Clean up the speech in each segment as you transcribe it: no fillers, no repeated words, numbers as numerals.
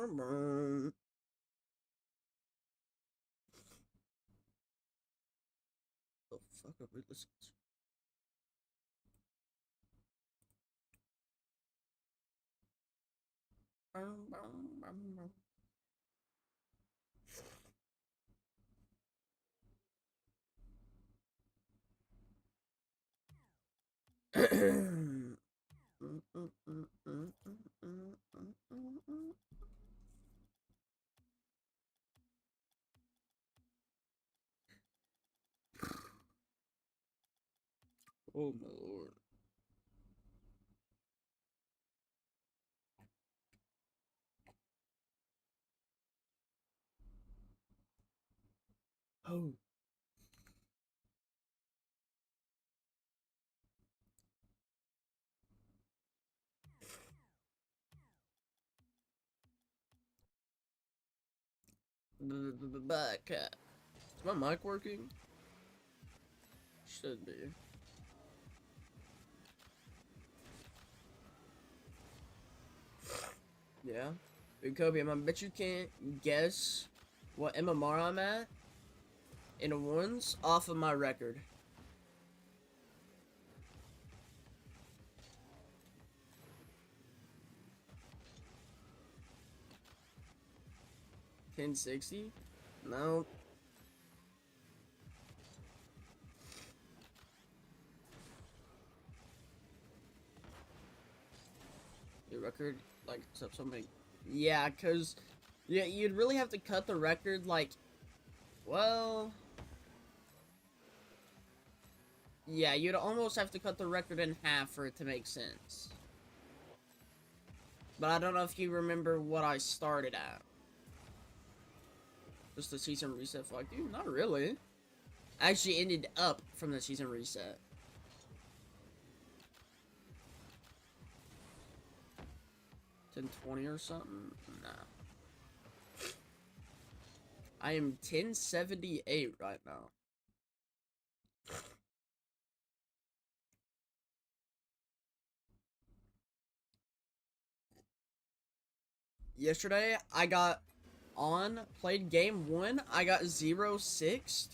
The fuck are we listening to? Oh my lord. Oh. Back. Is my mic working? Should be. Yeah. Big Kobe, I bet you can't guess what MMR I'm at in the ones off of my record. $1060? No. Your record, like, something. Yeah, because, yeah, you'd really have to cut the record, like, well, yeah, you'd almost have to cut the record in half for it to make sense. But I don't know if you remember what I started at. Just the season reset flag. Dude, not really. I actually ended up from the season reset. 1020 or something? Nah. I am 1078 right now. Yesterday, I got on, played game 1, I got 0-6.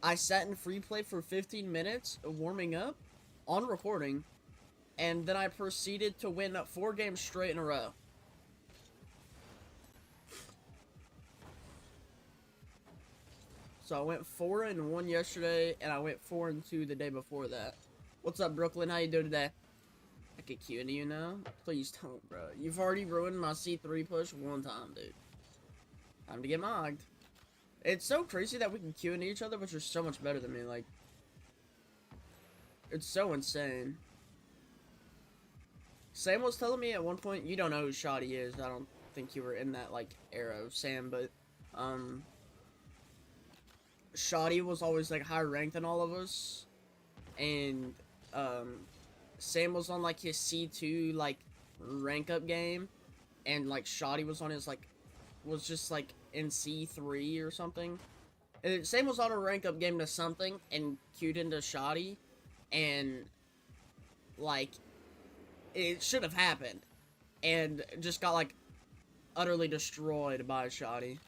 I sat in free play for 15 minutes, warming up, on recording, and then I proceeded to win 4 games straight in a row. So I went 4-1 yesterday, and I went 4-2 the day before that. What's up, Brooklyn? How you doing today? I could Q into you now? Please don't, bro. You've already ruined my C3 push one time, dude. Time to get mogged. It's so crazy that we can Q into each other, but you're so much better than me, like... It's so insane. Sam was telling me at one point, you don't know who Shoddy is. I don't think you were in that, like, era of Sam, but, Shoddy was always, like, higher ranked than all of us. And, Sam was on, like, his C2, like, rank up game. And, like, Shoddy was on his, like, was just, like, in C3 or something. And Sam was on a rank up game to something and queued into Shoddy. And, like, it should have happened. And just got, like, utterly destroyed by Shoddy.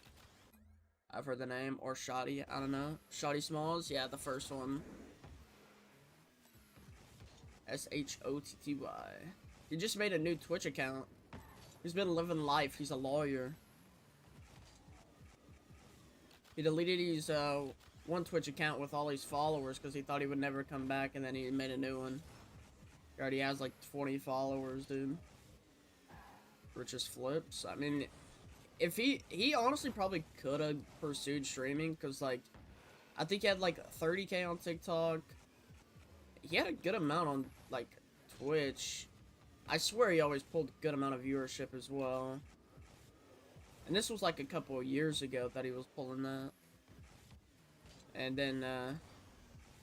I've heard the name. Or Shoddy. I don't know. Shoddy Smalls? Yeah, the first one. S-H-O-T-T-Y. He just made a new Twitch account. He's been living life. He's a lawyer. He deleted his, one Twitch account with all his followers because he thought he would never come back, and then he made a new one. He already has, like, 20 followers, dude. Richest flips. I mean, if he honestly probably could have pursued streaming, because, like, I think he had, like, 30K on TikTok. He had a good amount on, like, Twitch. I swear he always pulled a good amount of viewership as well. And this was, like, a couple of years ago that he was pulling that. And then,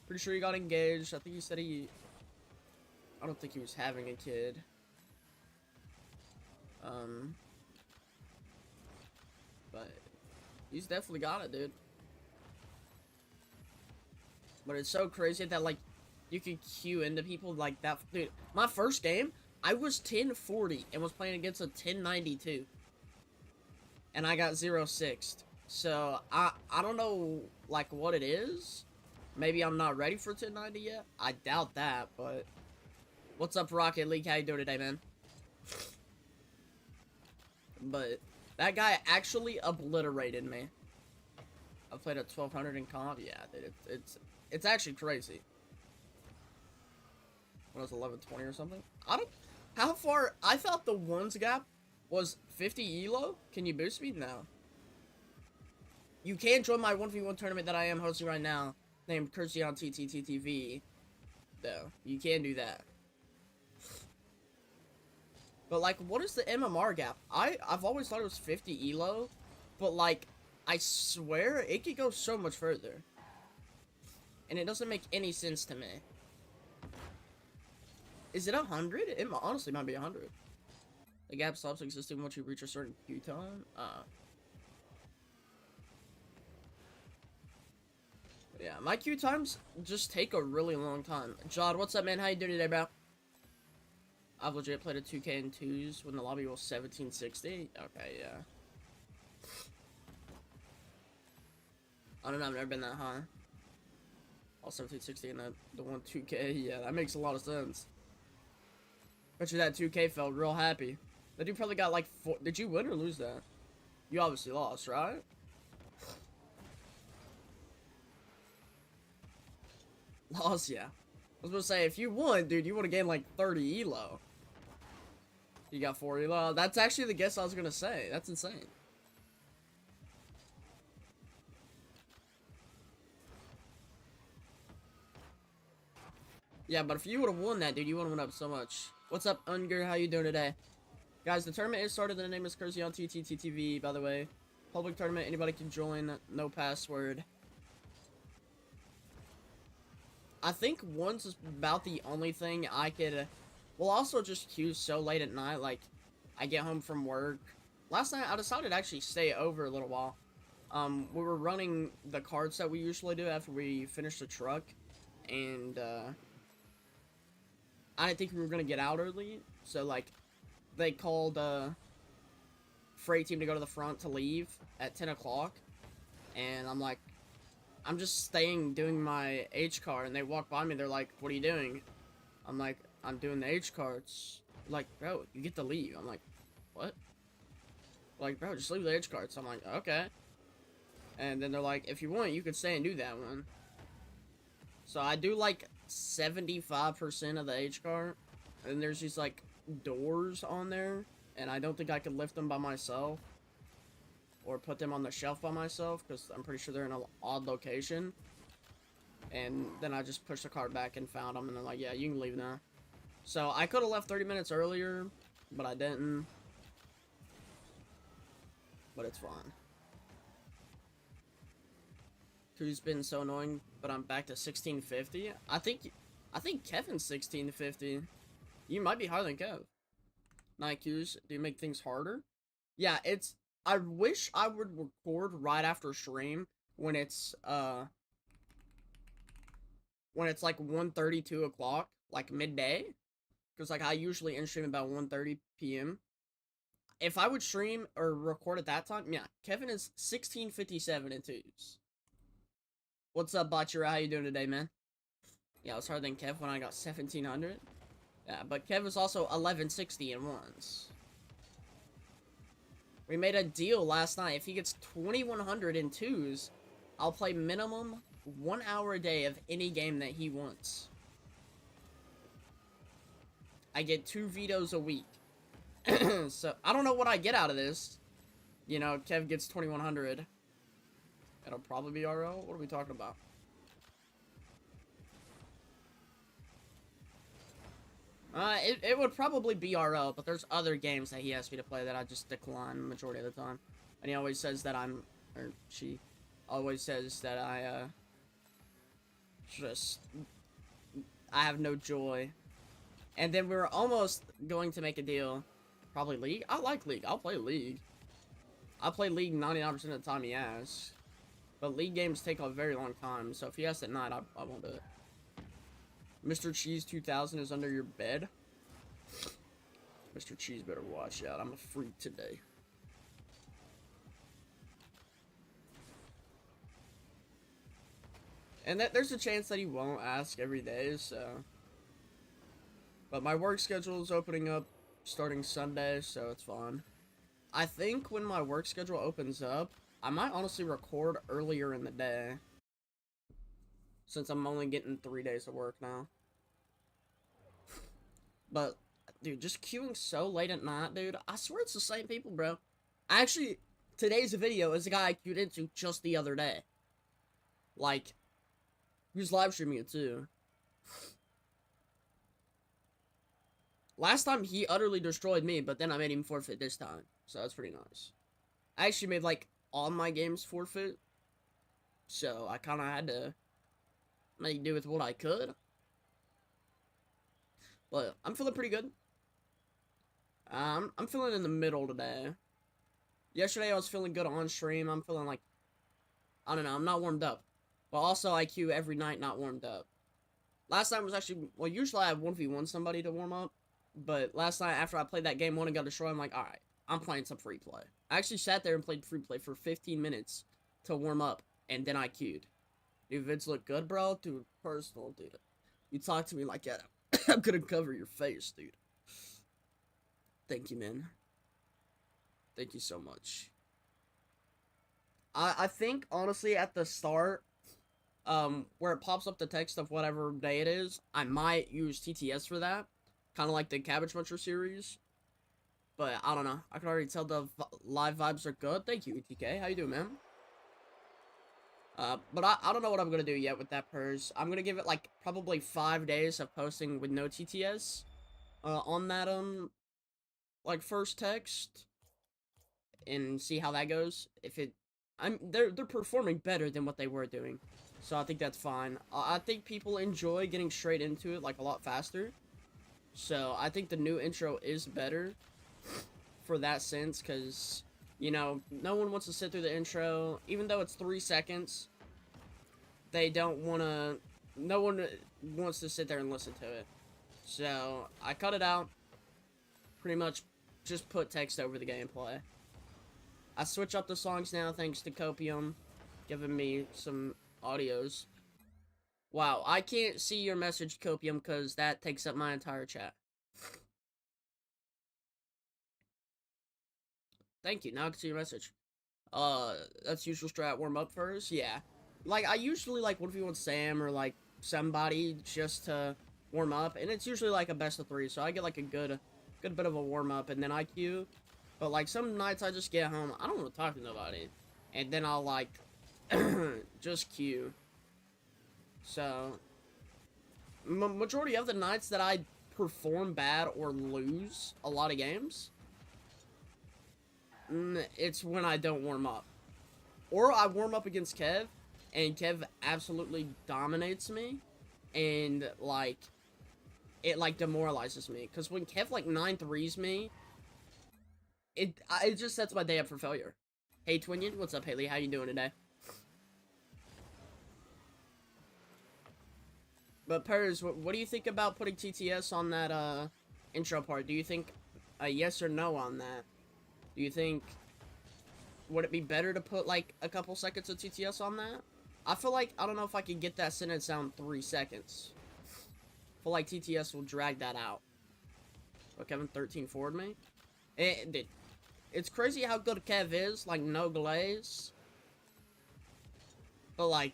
pretty sure he got engaged. I think he said I don't think he was having a kid. But he's definitely got it, dude. But it's so crazy that, like, you can queue into people like that. Dude, my first game, I was 1040 and was playing against a 1092. and I got 0-6'd. So, I don't know, like, what it is. Maybe I'm not ready for 1090 yet. I doubt that, but... What's up, Rocket League? How you doing today, man? But, that guy actually obliterated me. I played at 1200 in comp. Yeah, dude, it's actually crazy. When I was 1120 or something. I don't... How far... I thought the ones gap was 50 elo. Can you boost me? No. You can join my 1v1 tournament that I am hosting right now, named Cursey on TTTTV. Though, you can do that. But, like, what is the MMR gap? I've always thought it was 50 elo, but, like, I swear it could go so much further. And it doesn't make any sense to me. Is it 100? It honestly might be 100. The gap stops existing once you reach a certain queue time. Yeah, my queue times just take a really long time. Jod, what's up, man? How you doing today, bro? I've legit played a 2K in 2s when the lobby was 1760. Okay, yeah. I don't know, I've never been that high. All 1760 and the one 2K, yeah, that makes a lot of sense. Bet you that 2K felt real happy. That dude probably got like 4. Did you win or lose that? You obviously lost, right? Lost, yeah. I was gonna say, if you won, dude, you would have gained like 30 elo. You got 4 elo. That's actually the guess I was gonna say. That's insane. Yeah, but if you would have won that, dude, you would have went up so much. What's up, Unger? How you doing today? Guys, the tournament is started. The name is Cursey on TTTTV, by the way. Public tournament. Anybody can join. No password. I think one's is about the only thing I could... Well, also just queue so late at night. Like, I get home from work. Last night, I decided to actually stay over a little while. We were running the cards that we usually do after we finish the truck. And, I didn't think we were going to get out early. So, like, they called, freight team to go to the front to leave at 10 o'clock. And I'm like, I'm just staying doing my H card. And they walk by me. They're like, what are you doing? I'm like, I'm doing the H cards. Like, bro, you get to leave. I'm like, what? Like, bro, just leave the H cards. I'm like, okay. And then they're like, if you want, you can stay and do that one. So I do like 75% of the H card. And there's these like doors on there. And I don't think I could lift them by myself. Or put them on the shelf by myself. Because I'm pretty sure they're in an odd location. And then I just pushed the cart back and found them. And they're like, yeah, you can leave now. So I could have left 30 minutes earlier. But I didn't. But it's fine. Who's been so annoying, but I'm back to 1650. I think Kevin's 1650. You might be higher than Kev. Night queues, do you make things harder? Yeah, it's... I wish I would record right after stream when it's like 1:30, 2 o'clock, like midday. Because like I usually end stream about 1:30 p.m. If I would stream or record at that time, yeah, Kevin is 1657 in 2s. What's up, Bachira? How you doing today, man? Yeah, I was harder than Kev when I got 1700. Yeah, but Kev was also 1160 in 1s. We made a deal last night. If he gets 2100 in 2s, I'll play minimum 1 hour a day of any game that he wants. I get 2 vetoes a week. So, I don't know what I get out of this. You know, Kev gets 2100. It'll probably be RL? What are we talking about? It would probably be RL, but there's other games that he asks me to play that I just decline the majority of the time. And he always says that I'm... Or she always says that I, I have no joy. And then we're almost going to make a deal. Probably League? I like League. I'll play League. I'll play League 99% of the time he asks. But League games take a very long time, so if he asks at night, I won't do it. Mr. Cheese 2000 is under your bed. Mr. Cheese better watch out. I'm a freak today. And that there's a chance that he won't ask every day, so. But my work schedule is opening up starting Sunday, so it's fine. I think when my work schedule opens up, I might honestly record earlier in the day. Since I'm only getting 3 days of work now. But, dude, just queuing so late at night, dude. I swear it's the same people, bro. Actually, today's video is a guy I queued into just the other day. Like, he was live streaming it too. Last time he utterly destroyed me, but then I made him forfeit this time. So that's pretty nice. I actually made, like, all my games forfeit. So I kind of had to make do with what I could. But I'm feeling pretty good. I'm feeling in the middle today. Yesterday I was feeling good on stream. I'm feeling like, I don't know, I'm not warmed up. But also I queue every night not warmed up. Last night was actually, well, usually I have 1v1 somebody to warm up. But last night after I played that game 1 and got destroyed, I'm like, alright, I'm playing some free play. I actually sat there and played free play for 15 minutes to warm up. And then I queued. Dude, vids look good, bro? Dude, personal, dude. You talk to me like, yeah, I'm gonna cover your face, dude. Thank you, man. Thank you so much. I think, honestly, at the start, where it pops up the text of whatever day it is, I might use TTS for that. Kind of like the Cabbage Muncher series. But, I don't know. I can already tell the live vibes are good. Thank you, ETK. How you doing, man? But I don't know what I'm gonna do yet with that purse. I'm gonna give it, like, probably 5 days of posting with no TTS. On that, like, first text. And see how that goes. If it... they're performing better than what they were doing. So I think that's fine. I think people enjoy getting straight into it, like, a lot faster. So I think the new intro is better for that sense, because, you know, no one wants to sit through the intro. Even though it's 3 seconds, they don't want to... No one wants to sit there and listen to it. So I cut it out. Pretty much just put text over the gameplay. I switch up the songs now thanks to Copium giving me some audios. Wow, I can't see your message, Copium, because that takes up my entire chat. Thank you, now I can see your message. That's usual strat, warm up first? Yeah. Like, I usually, like, 1v1 Sam or, like, somebody just to warm up, and it's usually, like, a best of 3, so I get, like, a good bit of a warm up, and then I queue. But, like, some nights I just get home, I don't want to talk to nobody. And then I'll, like, just queue. So, majority of the nights that I perform bad or lose a lot of games, it's when I don't warm up. Or I warm up against Kev, and Kev absolutely dominates me, and, like, it, like, demoralizes me. Because when Kev, like, 9-3s me, it just sets my day up for failure. Hey, Twinion, what's up, Haley? How you doing today? But, Pers, what do you think about putting TTS on that, intro part? Do you think a yes or no on that? Do you think... Would it be better to put, like, a couple seconds of TTS on that? I feel like, I don't know if I could get that sentence down 3 seconds. I feel like TTS will drag that out. Oh, Kevin 13 forward me? It's crazy how good Kev is, like, no glaze. But, like,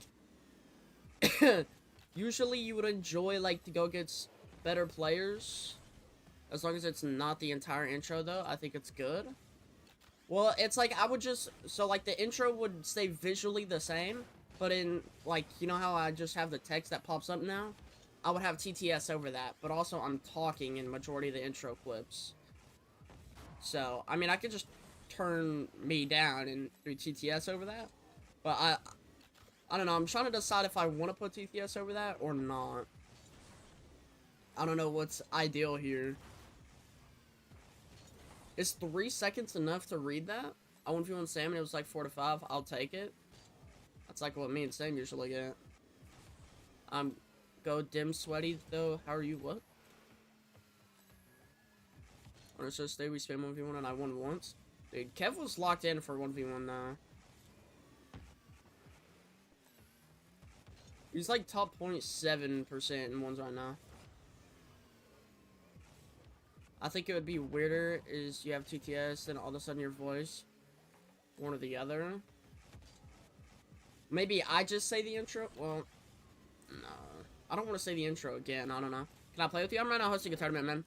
usually you would enjoy, like, to go against better players. As long as it's not the entire intro, though, I think it's good. Well, it's like, I would just, so, like, the intro would stay visually the same, but in, like, you know how I just have the text that pops up now? I would have TTS over that, but also I'm talking in majority of the intro clips. So, I mean, I could just turn me down and do TTS over that, but I don't know, I'm trying to decide if I want to put TTS over that or not. I don't know what's ideal here. Is 3 seconds enough to read that? I went on Sam and it was like 4 to 5. I'll take it. That's like what me and Sam usually get. Go dim sweaty though. How are you? What? Or so stay we spam 1v1 and I won once. Dude, Kev was locked in for 1v1 now. He's like top 0.7% in ones right now. I think it would be weirder is you have TTS and all of a sudden your voice, one or the other. Maybe I just say the intro. Well, no, I don't want to say the intro again. I don't know. Can I play with you? I'm right now hosting a tournament, man.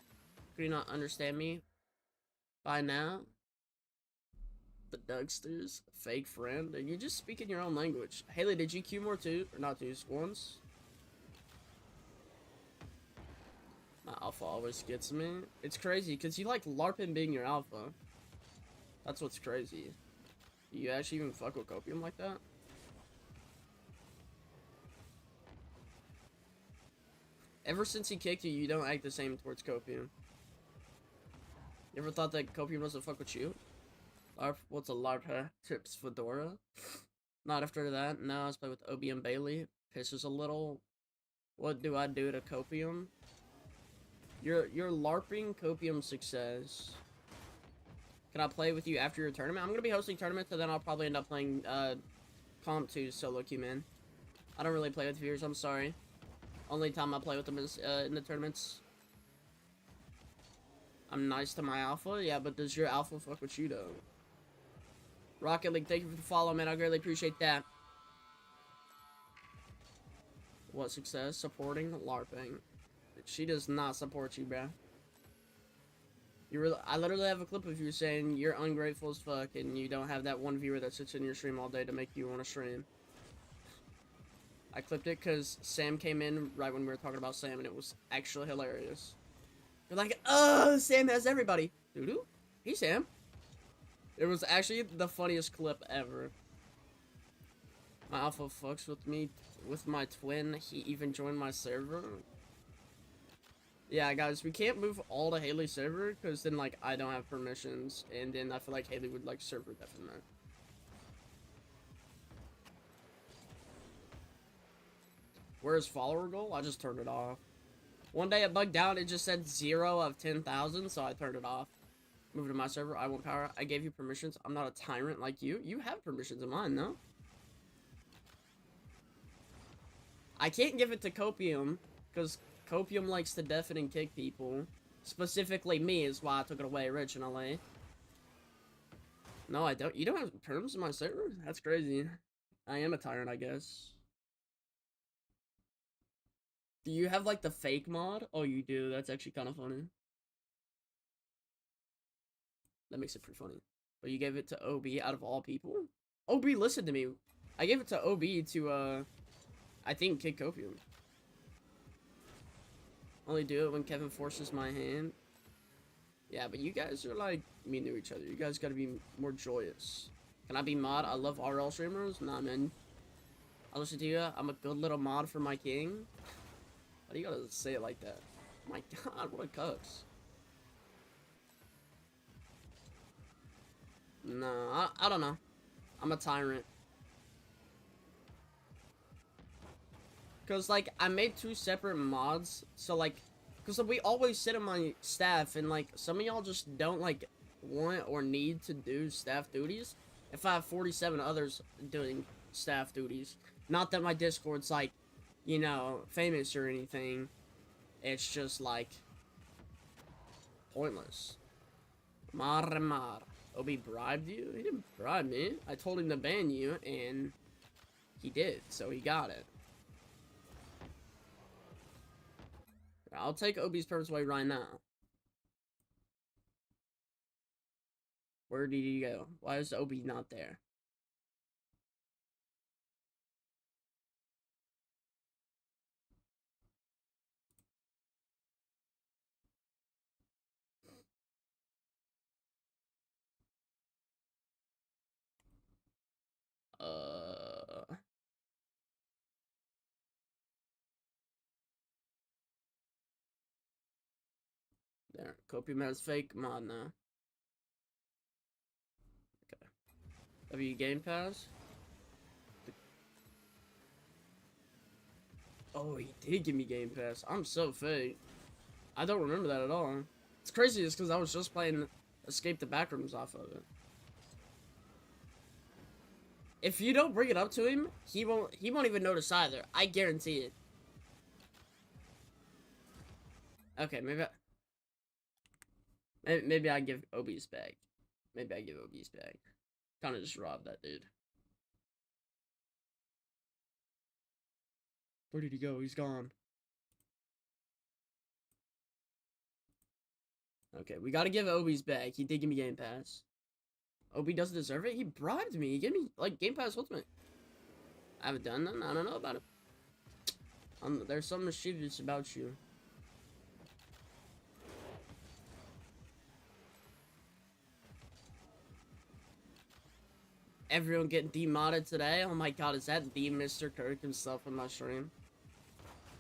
Could you not understand me by now? The Dougsters, fake friend, and you just speak in your own language. Haley, did you queue more too, or not twos, once? My alpha always gets me. It's crazy because you like LARPing being your alpha. That's what's crazy. You actually even fuck with Copium like that? Ever since he kicked you, you don't act the same towards Copium. You ever thought that Copium doesn't fuck with you? LARP, what's a LARP, huh? Tips Fedora? Not after that. No, I was playing with Obi and Bailey. Pisses a little. What do I do to Copium? You're LARPing Copium success. Can I play with you after your tournament? I'm gonna be hosting tournaments, so then I'll probably end up playing Comp 2 solo queue, man. I don't really play with viewers, I'm sorry. Only time I play with them is in the tournaments. I'm nice to my alpha, yeah, but does your alpha fuck with you though? Rocket League, thank you for the follow, man. I greatly appreciate that. What success? Supporting LARPing. She does not support you, bruh. I literally have a clip of you saying you're ungrateful as fuck and you don't have that one viewer that sits in your stream all day to make you want to stream. I clipped it because Sam came in right when we were talking about Sam and it was actually hilarious. You're like, oh, Sam has everybody. Doo-doo. Hey, Sam. It was actually the funniest clip ever. My alpha fucks with me, with my twin. He even joined my server. Yeah, guys, we can't move all to Haley's server because then, like, I don't have permissions, and then I feel like Haley would, like, server definitely. Where's follower goal? I just turned it off. One day it bugged out, it just said 0 of 10,000, so I turned it off. Move to my server, I want power. I gave you permissions. I'm not a tyrant like you. You have permissions of mine, no? I can't give it to Copium, because Copium likes to deafen and kick people. Specifically me is why I took it away originally. No, I don't. You don't have perms in my server? That's crazy. I am a tyrant, I guess. Do you have, like, the fake mod? Oh, you do. That's actually kind of funny. That makes it pretty funny. But you gave it to OB out of all people? OB listened to me. I gave it to OB to, I think, kick Copium. Only do it when Kevin forces my hand. Yeah, but you guys are, like, mean to each other. You guys gotta be more joyous. Can I be mod? I love RL streamers. Nah, man. I'll listen to you. I'm a good little mod for my king. Why do you gotta say it like that? My god, what a cuss. No, I don't know. I'm a tyrant. Because, like, I made 2 separate mods. So, like, because we always sit on my staff. And, like, some of y'all just don't, like, want or need to do staff duties. If I have 47 others doing staff duties. Not that my Discord's, like, you know, famous or anything. It's just, like, pointless. Mar. Obi bribed you? He didn't bribe me. I told him to ban you, and he did, so he got it. I'll take Obi's purpose away right now. Where did he go? Why is Obi not there? There. Copium has fake mod now. Okay. Have you Game Pass? Oh, he did give me Game Pass. I'm so fake. I don't remember that at all. It's crazy just because I was just playing Escape the Backrooms off of it. If you don't bring it up to him, he won't even notice either. I guarantee it. Okay, maybe I give Obi's bag. Maybe I give Obi's bag. Kind of just rob that dude. Where did he go? He's gone. Okay, we gotta give Obi's bag. He did give me Game Pass. Obi doesn't deserve it? He bribed me. He gave me, like, Game Pass Ultimate. I haven't done that. I don't know about it. There's something mischievous about you. Everyone getting demodded today? Oh my god, is that the Mr. Kirk himself on my stream?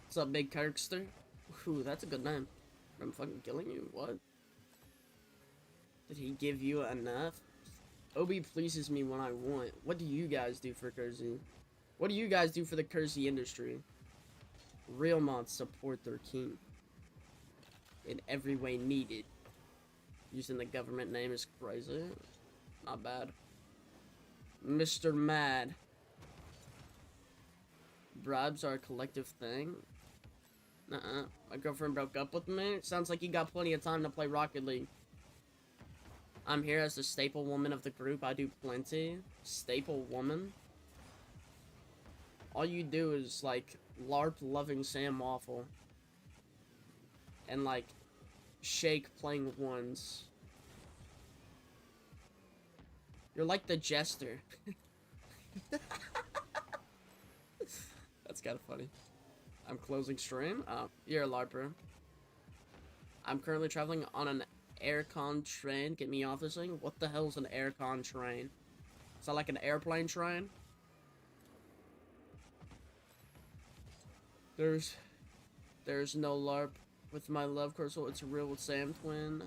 What's up, Big Kirkster? Ooh, that's a good name. I'm fucking killing you. What? Did he give you enough? Obi pleases me when I want. What do you guys do for Kersey? What do you guys do for the Kersey industry? Real mods support their king in every way needed. Using the government name is crazy. Not bad. Mr. Mad. Bribes are a collective thing. My girlfriend broke up with me. Sounds like you got plenty of time to play Rocket League. I'm here as the staple woman of the group. I do plenty. Staple woman? All you do is, like, LARP loving Sam Waffle. And, like, Shake playing ones. You're like the Jester. That's kind of funny. I'm closing stream. You're a LARPer. I'm currently traveling on an aircon train. Get me off this thing. What the hell is an aircon train? Is that like an airplane train? There's no LARP with my love cursor. It's real with Sam Twin.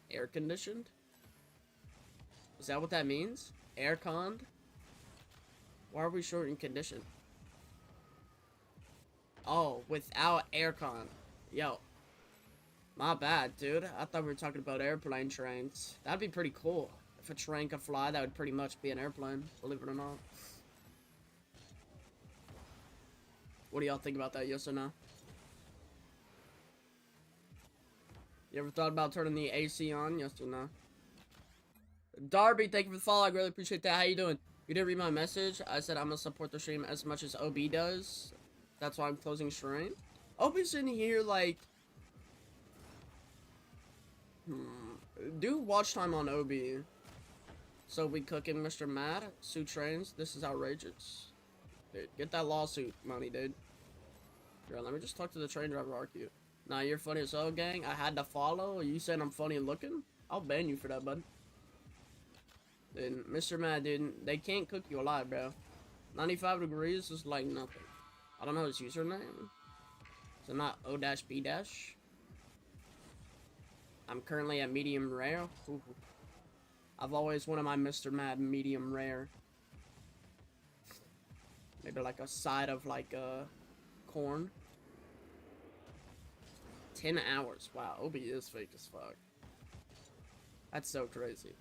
Air conditioned? Is that what that means? Air-conned? Why are we short in condition? Oh, without aircon. Yo. My bad, dude. I thought we were talking about airplane trains. That'd be pretty cool. If a train could fly, that would pretty much be an airplane, believe it or not. What do y'all think about that, yes or no? You ever thought about turning the AC on, yes or no? Darby, thank you for the follow. I really appreciate that. How you doing? You didn't read my message. I said I'm gonna support the stream as much as OB does. That's why I'm closing stream. OB's in here like... Do watch time on OB. So we cooking Mr. Mad. Sue Trains. This is outrageous. Dude, get that lawsuit money, dude. Here, let me just talk to the train driver, RQ. Nah, you're funny as hell, gang. I had to follow. Are you saying I'm funny looking? I'll ban you for that, bud. Dude, Mr. Mad, dude, they can't cook you alive, bro. 95 degrees is like nothing. I don't know his username. So not O-B-. I'm currently at medium rare. Ooh. I've always wanted my Mr. Mad medium rare. Maybe like a side of like corn. 10 hours. Wow, OB is fake as fuck. That's so crazy.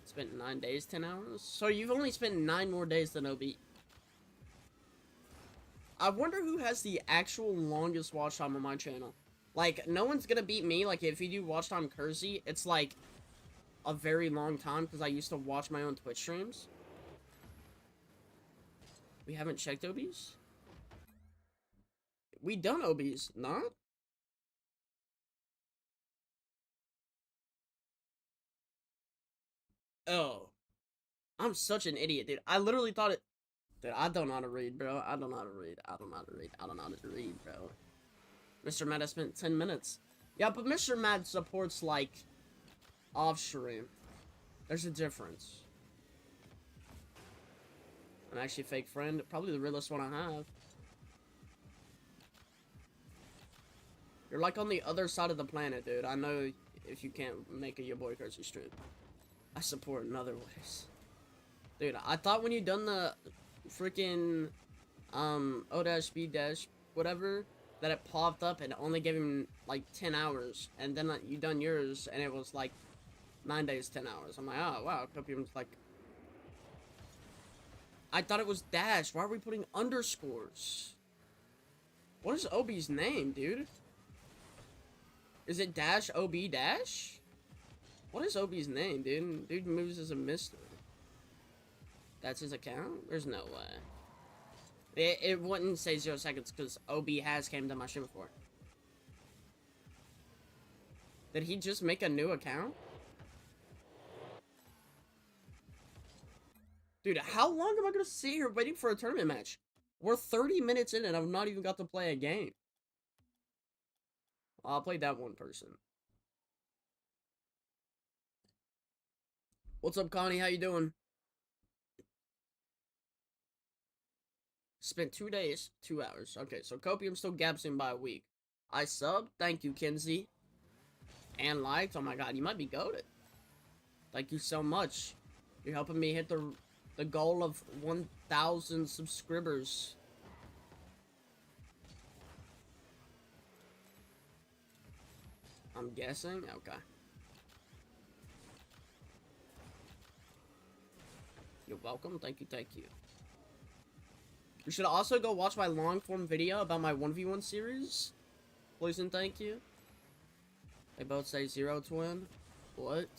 Spent 9 days, 10 hours? So you've only spent 9 more days than OB. I wonder who has the actual longest watch time on my channel. Like, no one's gonna beat me. Like, if you do watch time Kersey, it's like a very long time because I used to watch my own Twitch streams. We haven't checked OBs? We done OBs, not? Oh. I'm such an idiot, dude. I literally thought it... Dude, I don't know how to read, bro. I don't know how to read. I don't know how to read. I don't know how to read, bro. Mr. Mad, I spent 10 minutes. Yeah, but Mr. Mad supports, like, off-stream. There's a difference. I'm actually a fake friend. Probably the realest one I have. You're, like, on the other side of the planet, dude. I know if you can't make a Your Boy Kersey stream. I support in other ways. Dude, I thought when you done the freaking O-B- whatever, that it popped up and only gave him like 10 hours, and then you done yours and it was like 9 days, 10 hours. I'm like, oh, wow, Copium's like... I thought it was dash. Why are we putting underscores? What is OB's name, dude? Is it dash OB dash? What is OB's name, dude? Dude moves as a mister. That's his account? There's no way. It wouldn't say 0 seconds because OB has came to my stream before. Did he just make a new account? Dude, how long am I gonna sit here waiting for a tournament match? We're 30 minutes in and I've not even got to play a game. I'll play that one person. What's up, Connie? How you doing? Spent 2 days, 2 hours. Okay, so Copium still gaps in by a week. I subbed. Thank you, Kinsey. And liked. Oh my god, you might be goated. Thank you so much. You're helping me hit the goal of 1,000 subscribers. I'm guessing? Okay. You're welcome. Thank you, thank you. You should also go watch my long-form video about my 1v1 series. Please and thank you. They both say 0 twin. What?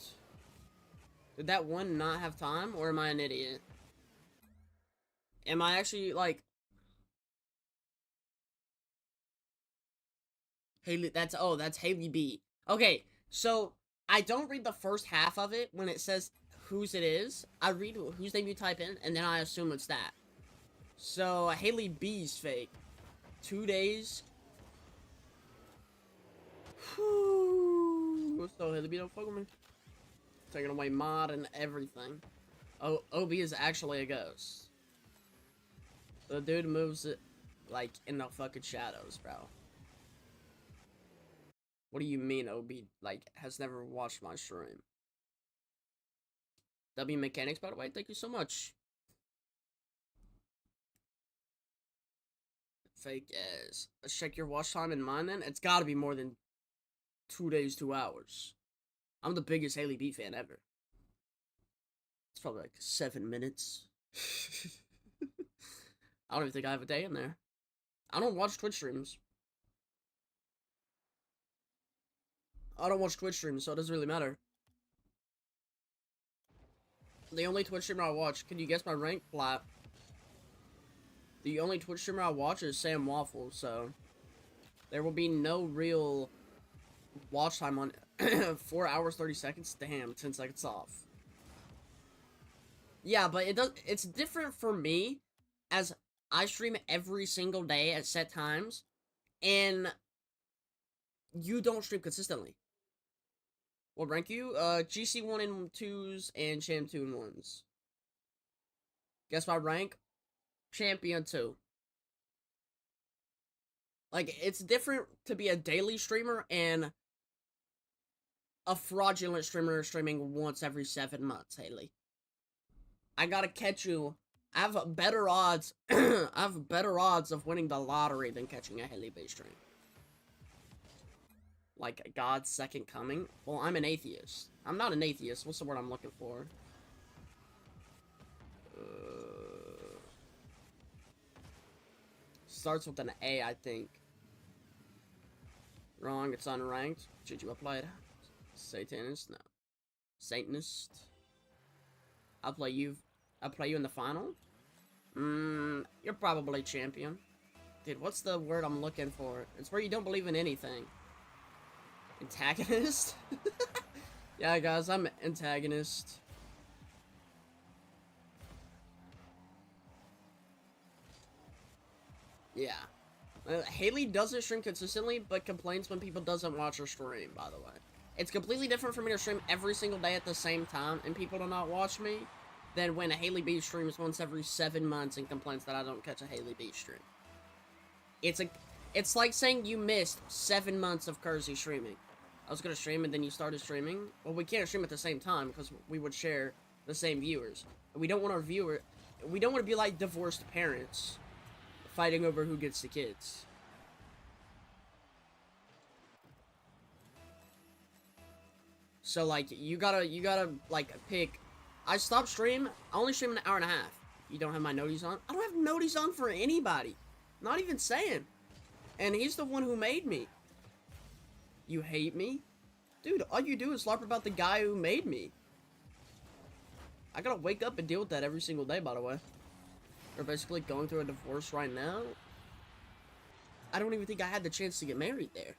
Did that one not have time, or am I an idiot? Am I actually, like... Haley, that's Haley B. Okay, so, I don't read the first half of it when it says whose it is. I read whose name you type in, and then I assume it's that. So, Haley B's fake. 2 days. Whew. So, Haley B don't fuck with me. Taking away mod and everything. Oh, OB is actually a ghost. The dude moves it, like, in the fucking shadows, bro. What do you mean OB, like, has never watched my stream? W Mechanics, by the way, thank you so much. Fake as. Let's check your watch time and mine then. It's gotta be more than 2 days, 2 hours. I'm the biggest Haley B fan ever. It's probably like 7 minutes. I don't even think I have a day in there. I don't watch Twitch streams. I don't watch Twitch streams, so it doesn't really matter. The only Twitch streamer I watch, can you guess my rank? Flat. The only Twitch streamer I watch is Sam Waffles, so there will be no real watch time on 4 hours 30 seconds. Damn, 10 seconds off. Yeah, but it's different for me, as I stream every single day at set times, and you don't stream consistently. What rank you? GC 1 and 2s and Champ 2 and 1s. Guess my rank? Champion 2. Like, it's different to be a daily streamer and a fraudulent streamer streaming once every 7 months, Haley. I gotta catch you. I have better odds. I have better odds of winning the lottery than catching a Haley B stream. Like God's second coming. Well, I'm an atheist. I'm not an atheist. What's the word I'm looking for? Starts with an A, I think. Wrong. It's unranked. Should you apply it? Satanist? No. Satanist. I'll play you in the final? You're probably champion. Dude, what's the word I'm looking for? It's where you don't believe in anything. Antagonist? Yeah, guys, I'm antagonist. Yeah. Haley doesn't stream consistently, but complains when people doesn't watch her stream, by the way. It's completely different for me to stream every single day at the same time, and people do not watch me, than when a Haley B streams once every 7 months and complains that I don't catch a Haley B stream. It's like saying you missed 7 months of Kersey streaming. I was gonna stream and then you started streaming. Well, we can't stream at the same time because we would share the same viewers. And we don't want we don't want to be like divorced parents fighting over who gets the kids. So like you gotta like pick. I stopped stream. I only stream an hour and a half. You don't have my noties on. I don't have noties on for anybody. Not even saying. And he's the one who made me. You hate me? Dude, all you do is LARP about the guy who made me. I gotta wake up and deal with that every single day, by the way. We're basically going through a divorce right now. I don't even think I had the chance to get married there.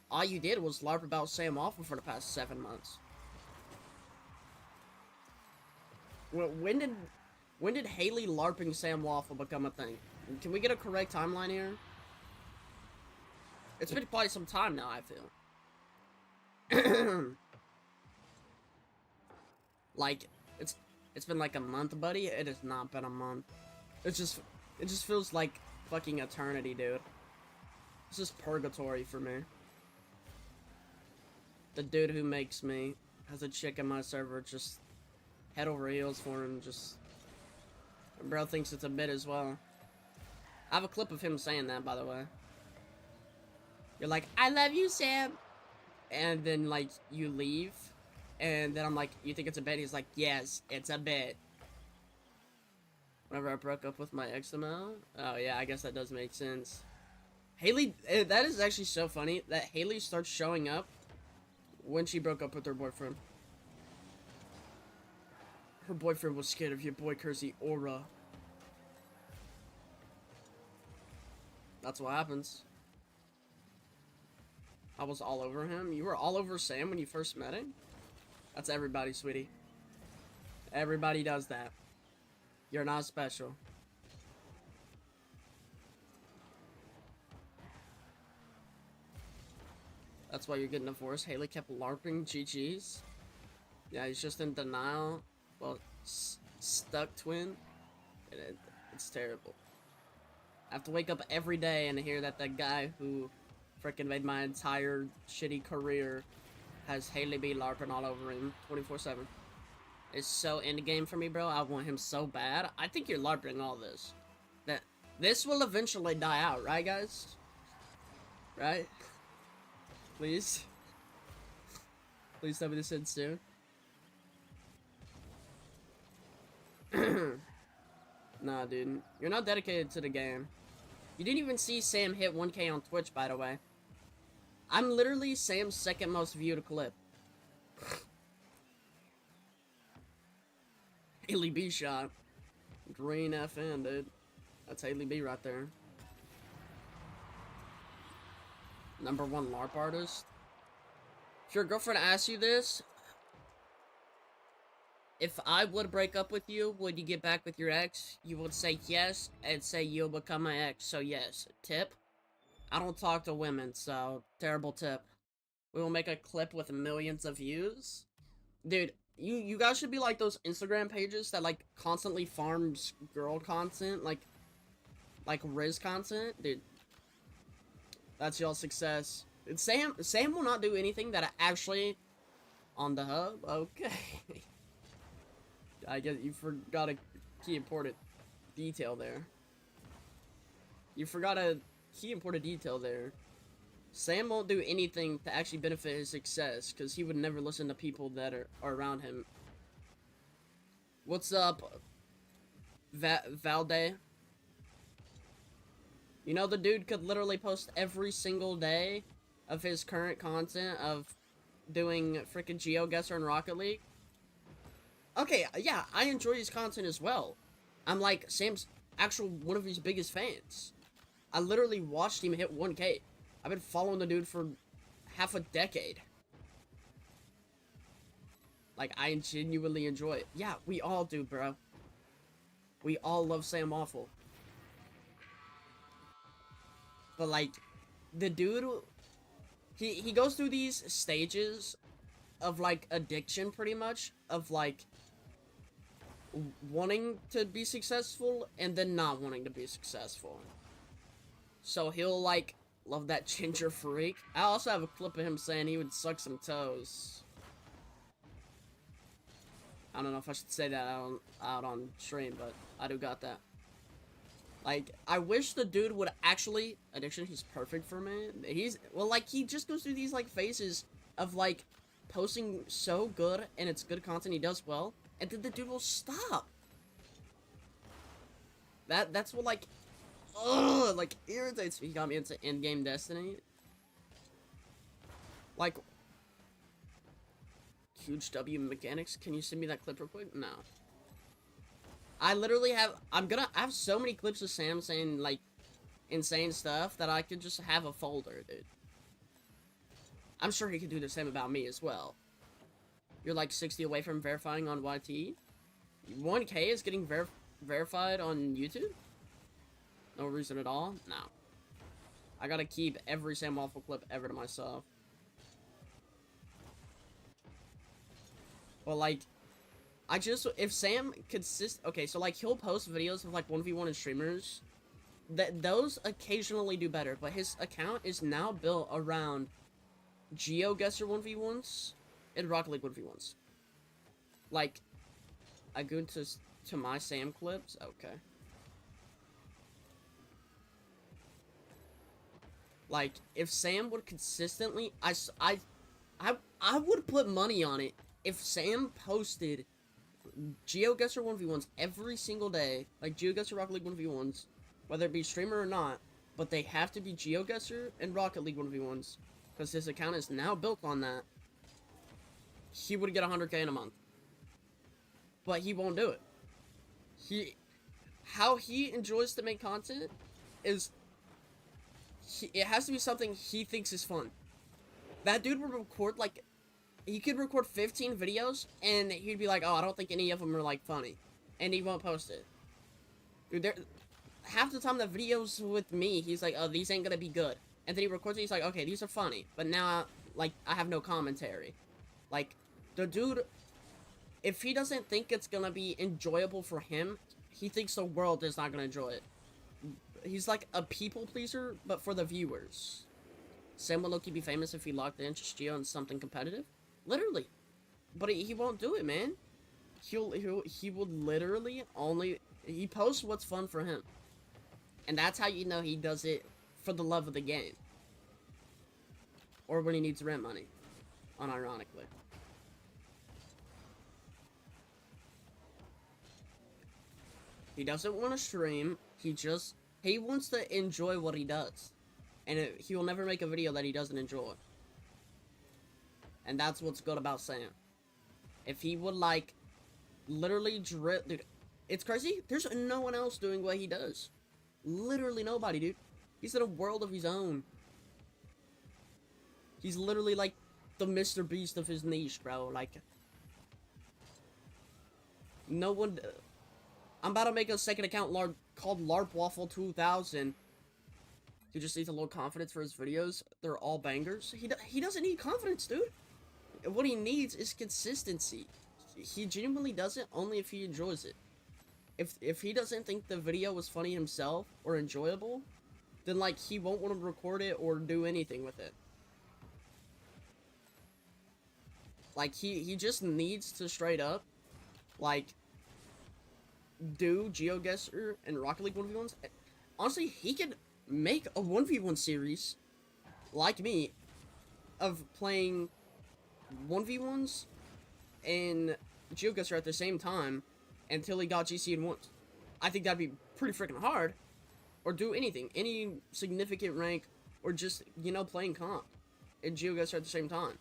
All you did was LARP about Sam Waffle for the past 7 months. When did Haley LARPing Sam Waffle become a thing? Can we get a correct timeline here? It's been quite some time now, I feel. Like, it's been like a month, buddy. It has not been a month. It just feels like fucking eternity, dude. It's just purgatory for me. The dude who makes me has a chick in my server just head over heels for him. Just bro thinks it's a bit as well. I have a clip of him saying that, by the way. You're like, I love you, Sam, and then like you leave, and then I'm like, you think it's a bit? He's like, yes, it's a bit. Whenever I broke up with my XML, oh yeah, I guess that does make sense. Haley, that is actually so funny that Haley starts showing up when she broke up with her boyfriend. Her boyfriend was scared of your boy Kersey aura. That's what happens. I was all over him. You were all over Sam when you first met him? That's everybody, sweetie. Everybody does that. You're not special. That's why you're getting divorced. Haley kept LARPing GG's. Yeah, he's just in denial. Well, stuck twin. It's terrible. I have to wake up every day and hear that the guy who freaking made my entire shitty career has Haley B LARPing all over him 24/7. It's so in the game for me, bro. I want him so bad. I think you're LARPing all this. That this will eventually die out, right, guys? Right? Please. Please tell me this ends soon. Nah, dude. You're not dedicated to the game. You didn't even see Sam hit 1K on Twitch, by the way. I'm literally Sam's second most viewed clip. Haley B shot. Green FN, dude. That's Haley B right there. #1 LARP artist. If your girlfriend asks you this, if I would break up with you, would you get back with your ex? You would say yes, and say you'll become my ex, so yes. Tip? I don't talk to women, so terrible tip. We will make a clip with millions of views. Dude, you guys should be like those Instagram pages that like constantly farms girl content, like Riz content. Dude, that's y'all's success. Sam will not do anything that actually on the hub. Okay. I guess you forgot a key important detail there. You forgot a key important detail there. Sam won't do anything to actually benefit his success, because he would never listen to people that are around him. What's up, Valde? You know, the dude could literally post every single day of his current content of doing freaking GeoGuessr and Rocket League. Okay, yeah, I enjoy his content as well. I'm like Sam's actual one of his biggest fans. I literally watched him hit 1K. I've been following the dude for half a decade. Like, I genuinely enjoy it. Yeah, we all do, bro. We all love Sam Waffle. But, like, the dude, he goes through these stages of, like, addiction, pretty much. Of, like, wanting to be successful and then not wanting to be successful. So he'll, like, love that ginger freak. I also have a clip of him saying he would suck some toes. I don't know if I should say that out on stream, but I do got that. Like, I wish the dude would actually... Addiction, he's perfect for me. Well, like, he just goes through these, like, phases of, like, posting so good, and it's good content, he does well, and then the dude will stop. That's what, like, ugh, like, irritates me. He got me into in-game Destiny. Like, huge W mechanics. Can you send me that clip real quick? No. I literally have, I have so many clips of Sam saying, like, insane stuff that I could just have a folder, dude. I'm sure he could do the same about me as well. You're like 60 away from verifying on YT. 1K is getting verified on YouTube? No reason at all? No. I gotta keep every Sam Waffle clip ever to myself. Well, like, if Sam okay, so, like, he'll post videos of, like, 1v1 and streamers. Those occasionally do better, but his account is now built around GeoGuessr 1v1s and Rocket League 1v1s. Like, I go to my Sam clips. Okay. Like, if Sam would consistently, I would put money on it if Sam posted GeoGuessr 1v1s every single day, like GeoGuessr Rocket League 1v1s, whether it be streamer or not, but they have to be GeoGuessr and Rocket League 1v1s, because his account is now built on that. He would get 100K in a month. But he won't do it. How he enjoys to make content is, it has to be something he thinks is fun. That dude would record, like, he could record 15 videos, and he'd be like, oh, I don't think any of them are, like, funny. And he won't post it. Dude, half the time the videos with me, he's like, oh, these ain't gonna be good. And then he records it, he's like, okay, these are funny. But now, like, I have no commentary. Like, the dude, if he doesn't think it's gonna be enjoyable for him, he thinks the world is not gonna enjoy it. He's like a people pleaser, but for the viewers. Sam will low-key be famous if he locked in just Geo in something competitive. Literally. But he won't do it, man. He will literally only, he posts what's fun for him. And that's how you know he does it for the love of the game. Or when he needs rent money. Unironically. He doesn't want to stream. He wants to enjoy what he does. And he will never make a video that he doesn't enjoy. And that's what's good about Sam. If he would, like, literally drip... Dude, it's crazy. There's no one else doing what he does. Literally nobody, dude. He's in a world of his own. He's literally, like, the Mr. Beast of his niche, bro. Like... No one... I'm about to make a second account called LARP Waffle 2000. He just needs a little confidence for his videos. They're all bangers. He doesn't need confidence, dude. What he needs is consistency. He genuinely does it only if he enjoys it. If he doesn't think the video was funny himself or enjoyable, then, like, he won't want to record it or do anything with it. Like, he just needs to straight up, like, do GeoGuessr and Rocket League 1v1s. Honestly, he could make a 1v1 series, like me, of playing 1v1s and GeoGuessr at the same time until he got GC in once. I think that'd be pretty freaking hard. Or do anything, any significant rank, or just, you know, playing comp and GeoGuessr at the same time.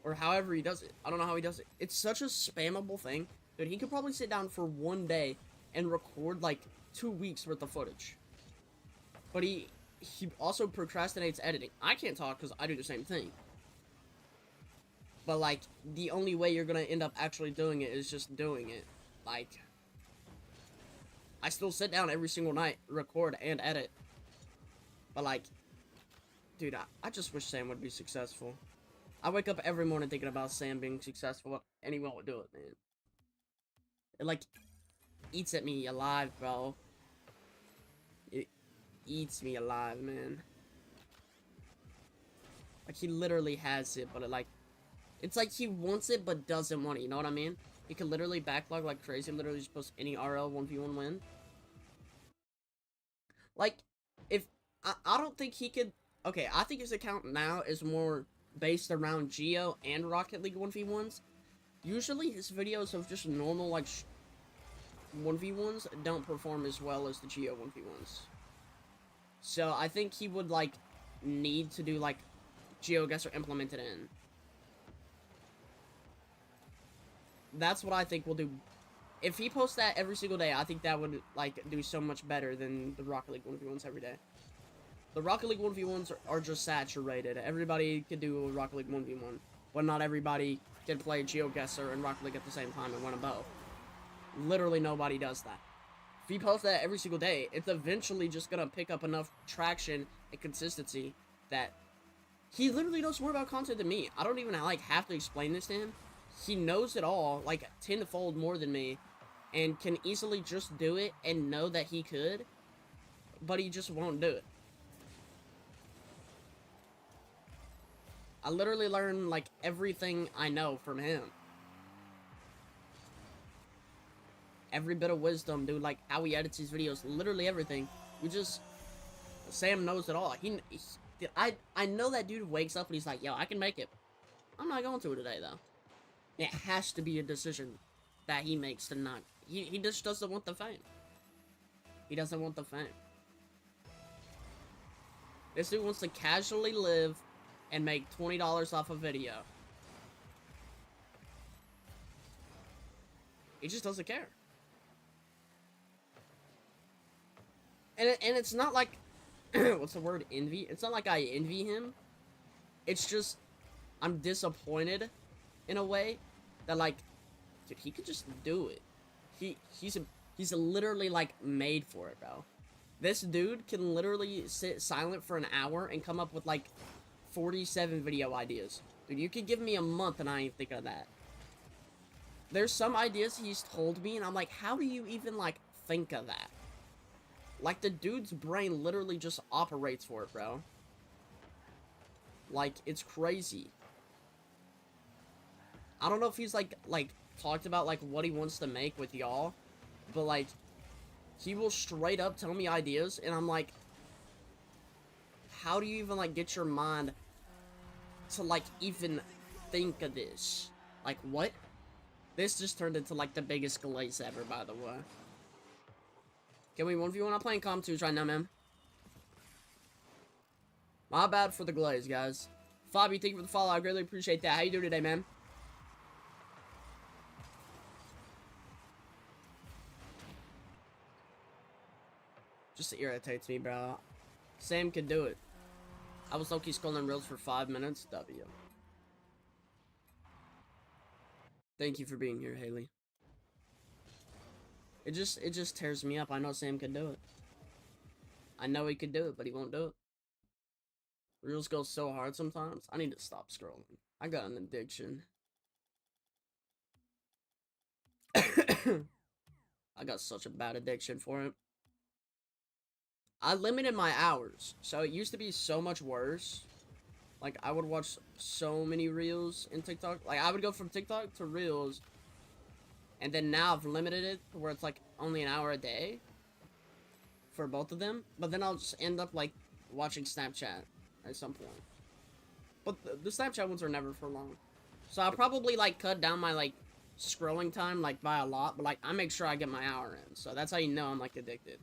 Or however he does it. I don't know how he does it. It's such a spammable thing. Dude, he could probably sit down for one day and record, like, 2 weeks worth of footage. But he also procrastinates editing. I can't talk because I do the same thing. But, like, the only way you're gonna end up actually doing it is just doing it. Like, I still sit down every single night, record, and edit. But, like, dude, I just wish Sam would be successful. I wake up every morning thinking about Sam being successful. Anyone would do it, man. It, like, eats at me alive, bro. It eats me alive, man. Like, he literally has it, but it's like he wants it, but doesn't want it, you know what I mean? He could literally backlog like crazy, literally just post any RL 1v1 win. Like, if, I don't think he could, okay, I think his account now is more based around Geo and Rocket League 1v1s, usually his videos of just normal, like, 1v1s don't perform as well as the Geo 1v1s. So I think he would, like, need to do, like, GeoGuessr implemented in. That's what I think will do. If he posts that every single day, I think that would, like, do so much better than the Rocket League 1v1s every day. The Rocket League 1v1s are just saturated. Everybody can do a Rocket League 1v1, but not everybody can play GeoGuessr and Rocket League at the same time and win them both. Literally nobody does that. If he posts that every single day, it's eventually just gonna pick up enough traction and consistency that he literally knows more about content than me. I don't even, like, have to explain this to him. He knows it all, like, tenfold more than me, and can easily just do it and know that he could, but he just won't do it. I literally learned, like, everything I know from him. Every bit of wisdom, dude, like, how he edits his videos, literally everything. Sam knows it all. I know that dude wakes up and he's like, yo, I can make it. I'm not going to it today, though. It has to be a decision that he makes to not. He just doesn't want the fame. He doesn't want the fame. This dude wants to casually live and make $20 off a video. He just doesn't care. And it's not like, what's the word, envy? It's not like I envy him. It's just, I'm disappointed in a way that, like, dude, he could just do it. He's literally, like, made for it, bro. This dude can literally sit silent for an hour and come up with, like, 47 video ideas. Dude, you could give me a month and I ain't thinking of that. There's some ideas he's told me and I'm like, how do you even, like, think of that? Like, the dude's brain literally just operates for it, bro. Like, it's crazy. I don't know if he's, like, talked about, like, what he wants to make with y'all. But, like, he will straight up tell me ideas, and I'm like, how do you even, like, get your mind to, like, even think of this? Like, what? This just turned into, like, the biggest glaze ever, by the way. Can we 1v1? I'm playing Com 2s right now, man. My bad for the glaze, guys. Fabi, thank you for the follow. I greatly appreciate that. How you doing today, man? Just irritates me, bro. Sam can do it. I was low-key scrolling reels for 5 minutes. W. Thank you for being here, Haley. It just tears me up. I know Sam can do it. I know he could do it, but he won't do it. Reels go so hard sometimes. I need to stop scrolling. I got an addiction. I got such a bad addiction for it. I limited my hours, so it used to be so much worse. Like, I would watch so many reels in TikTok. Like, I would go from TikTok to reels, and then now I've limited it to where it's, like, only an hour a day for both of them. But then I'll just end up, like, watching Snapchat at some point. But the Snapchat ones are never for long. So I'll probably, like, cut down my, like, scrolling time, like, by a lot. But, like, I make sure I get my hour in. So that's how you know I'm, like, addicted.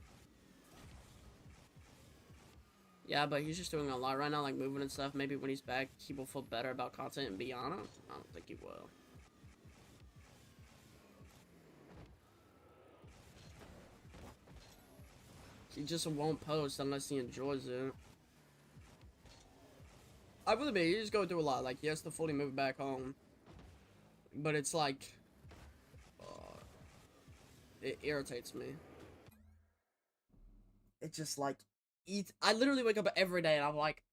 Yeah, but he's just doing a lot right now, like, moving and stuff. Maybe when he's back, he will feel better about content and be on it. I don't think he will. He just won't post unless he enjoys it. I really mean, he's going through a lot. Like, he has to fully move back home. But it's like... it irritates me. It's just like... I literally wake up every day and I'm like,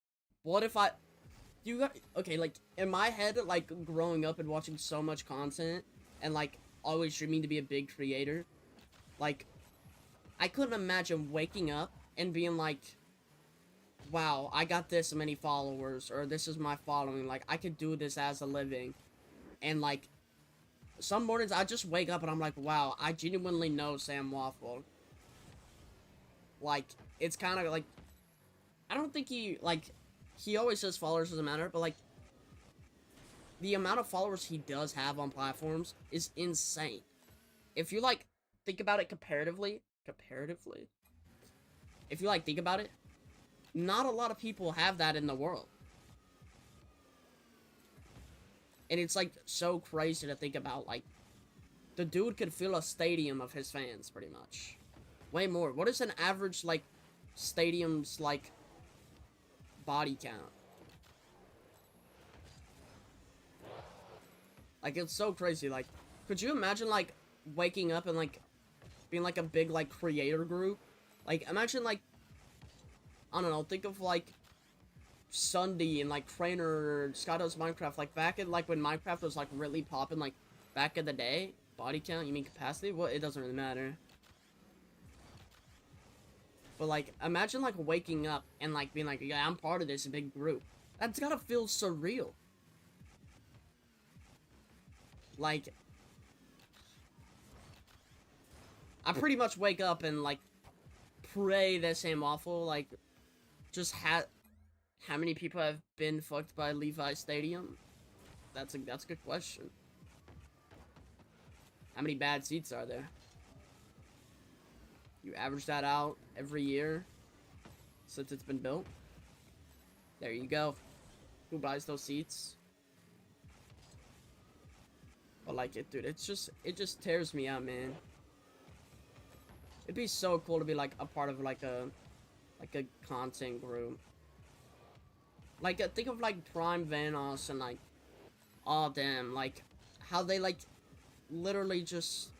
what if I... Okay, like, in my head, like, growing up and watching so much content and, like, always dreaming to be a big creator, like, I couldn't imagine waking up and being like, wow, I got this many followers, or this is my following, like, I could do this as a living. And, like, some mornings I just wake up and I'm like, wow, I genuinely know Sam Waffle. Like, it's kind of like, I don't think he, like, he always says followers doesn't matter, but, like, the amount of followers he does have on platforms is insane. If you, like, think about it comparatively, if you, like, think about it, not a lot of people have that in the world. And it's, like, so crazy to think about, like, the dude could fill a stadium of his fans, pretty much. Way more. What is an average, like, stadium's, like, body count? Like, it's so crazy. Like, could you imagine, like, waking up and, like, being, like, a big, like, creator group? Like, imagine, like, I don't know, think of, like, Sunday and, like, Trainer, Skydoes Minecraft, like, back in, like, when Minecraft was, like, really popping, like, back in the day. Body count, you mean capacity? Well, it doesn't really matter. But, like, imagine, like, waking up and, like, being like, yeah, I'm part of this big group. That's gotta feel surreal. Like, I pretty much wake up and, like, pray that Sam Waffle, like, just how many people have been fucked by Levi Stadium? That's a good question. How many bad seats are there? You average that out every year since it's been built. There you go. Who buys those seats? But, like, it, dude, it just tears me up, man. It'd be so cool to be, like, a part of, like a content group. Like, think of, like, Prime Vanoss and, like, all of them. Like, how they, like, literally just...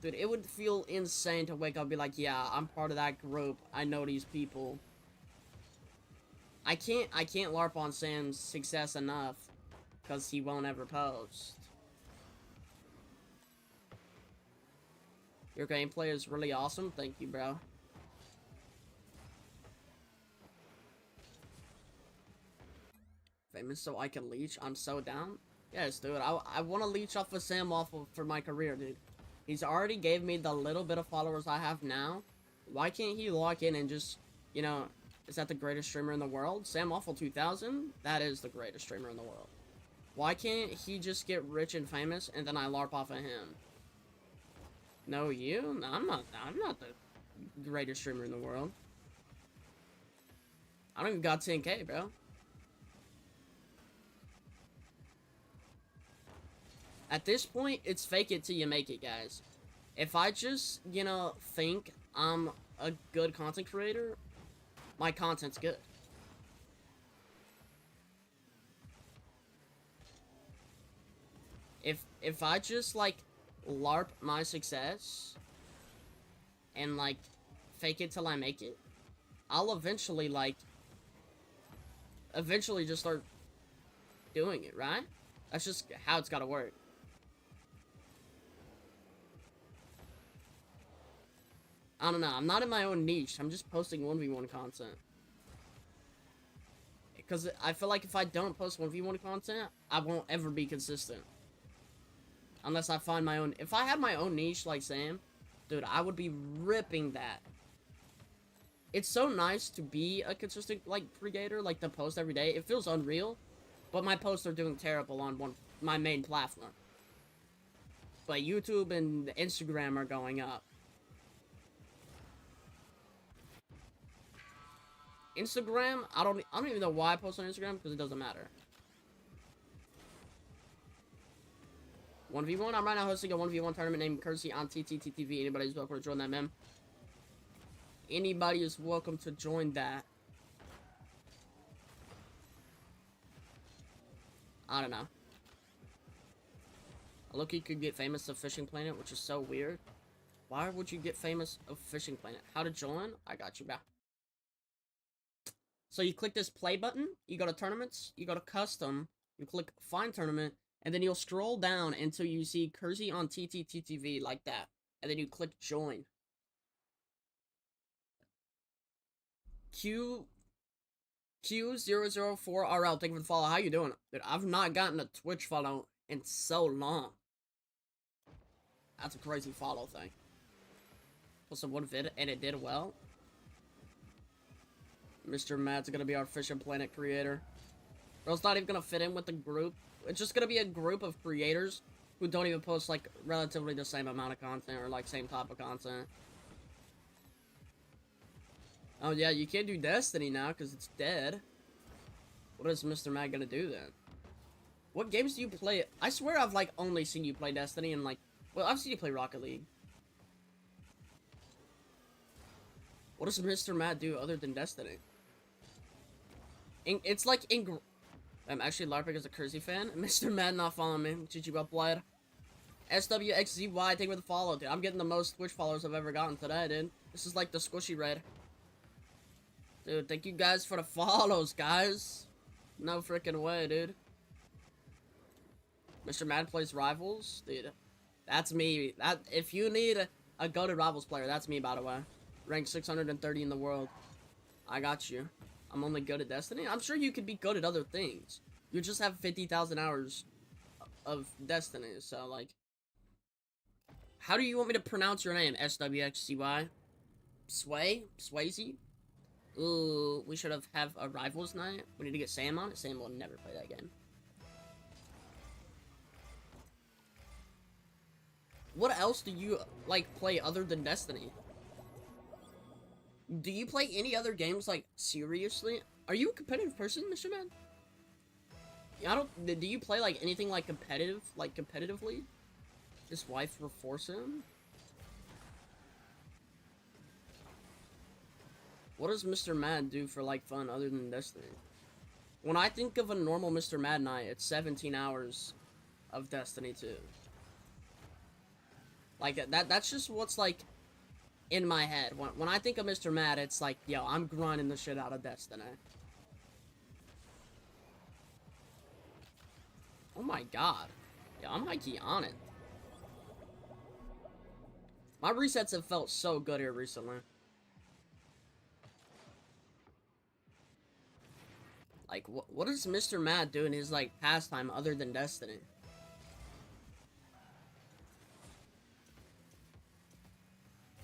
Dude, it would feel insane to wake up and be like, yeah, I'm part of that group. I know these people. I can't LARP on Sam's success enough. Because he won't ever post. Your gameplay is really awesome. Thank you, bro. Famous so I can leech. I'm so down. Yes, dude. I want to leech off of Sam Waffle for my career, dude. He's already gave me the little bit of followers I have now. Why can't he lock in and just, you know, is that the greatest streamer in the world? Sam Waffle 2000? That is the greatest streamer in the world. Why can't he just get rich and famous and then I LARP off of him? No, you? No, I'm not the greatest streamer in the world. I don't even got 10K, bro. At this point, it's fake it till you make it, guys. If I just, you know, think I'm a good content creator, my content's good. If I just, like, LARP my success and, like, fake it till I make it, I'll eventually, like, just start doing it, right? That's just how it's gotta work. I don't know, I'm not in my own niche, I'm just posting 1v1 content. Because I feel like if I don't post 1v1 content, I won't ever be consistent. Unless I find my own... If I had my own niche like Sam, dude, I would be ripping that. It's so nice to be a consistent, like, creator, like, to post every day. It feels unreal, but my posts are doing terrible on my main platform. But YouTube and Instagram are going up. Instagram, I don't even know why I post on Instagram, because it doesn't matter. 1v1, I'm right now hosting a 1v1 tournament named Courtesy on TTTTV. Anybody's welcome to join that, man. Anybody is welcome to join that. I don't know. Loki could get famous of Fishing Planet, which is so weird. Why would you get famous of Fishing Planet? How to join? I got you, bro. So you click this play button, you go to tournaments, you go to custom, you click find tournament, and then you'll scroll down until you see Kersey on TTTTV like that. And then you click join. Q004RL, thank you for the follow. How you doing? Dude, I've not gotten a Twitch follow in so long. That's a crazy follow thing. Posted one vid and it did well. Mr. Matt's gonna be our Fishing Planet creator. Bro's not even gonna fit in with the group. It's just gonna be a group of creators who don't even post, like, relatively the same amount of content or, like, same type of content. Oh, yeah, you can't do Destiny now because it's dead. What is Mr. Mad gonna do then? What games do you play? I swear I've, like, only seen you play Destiny and, like... Well, I've seen you play Rocket League. What does Mr. Mad do other than Destiny? It's like... I'm actually LARPing as a Kersey fan. Mr. Mad not following me. GG up wide. SWXZY, thank you for the follow, dude. I'm getting the most Twitch followers I've ever gotten today, dude. This is like the squishy raid. Dude, thank you guys for the follows, guys. No freaking way, dude. Mr. Mad plays Rivals? Dude, that's me. If you need a go-to Rivals player, that's me, by the way. Ranked 630 in the world. I got you. I'm only good at Destiny? I'm sure you could be good at other things. You just have 50,000 hours of Destiny, so, like... How do you want me to pronounce your name? SWXCY? Sway? Swayze? Ooh, we should have a Rivals night. We need to get Sam on it. Sam will never play that game. What else do you, like, play other than Destiny? Do you play any other games, like, seriously? Are you a competitive person, Mr. Man? I don't... Do you play, like, anything, like, competitive? Like, competitively? His wife will force him? What does Mr. Mad do for, like, fun other than Destiny? When I think of a normal Mr. Mad night, it's 17 hours of Destiny 2. Like, that's just what's, like, in my head. When I think of Mr. Mad, it's like, yo, I'm grinding the shit out of Destiny. Oh my god. Yeah, I'm Mikey on it. My resets have felt so good here recently. Like, what does Mr. Mad do in his, like, pastime other than Destiny?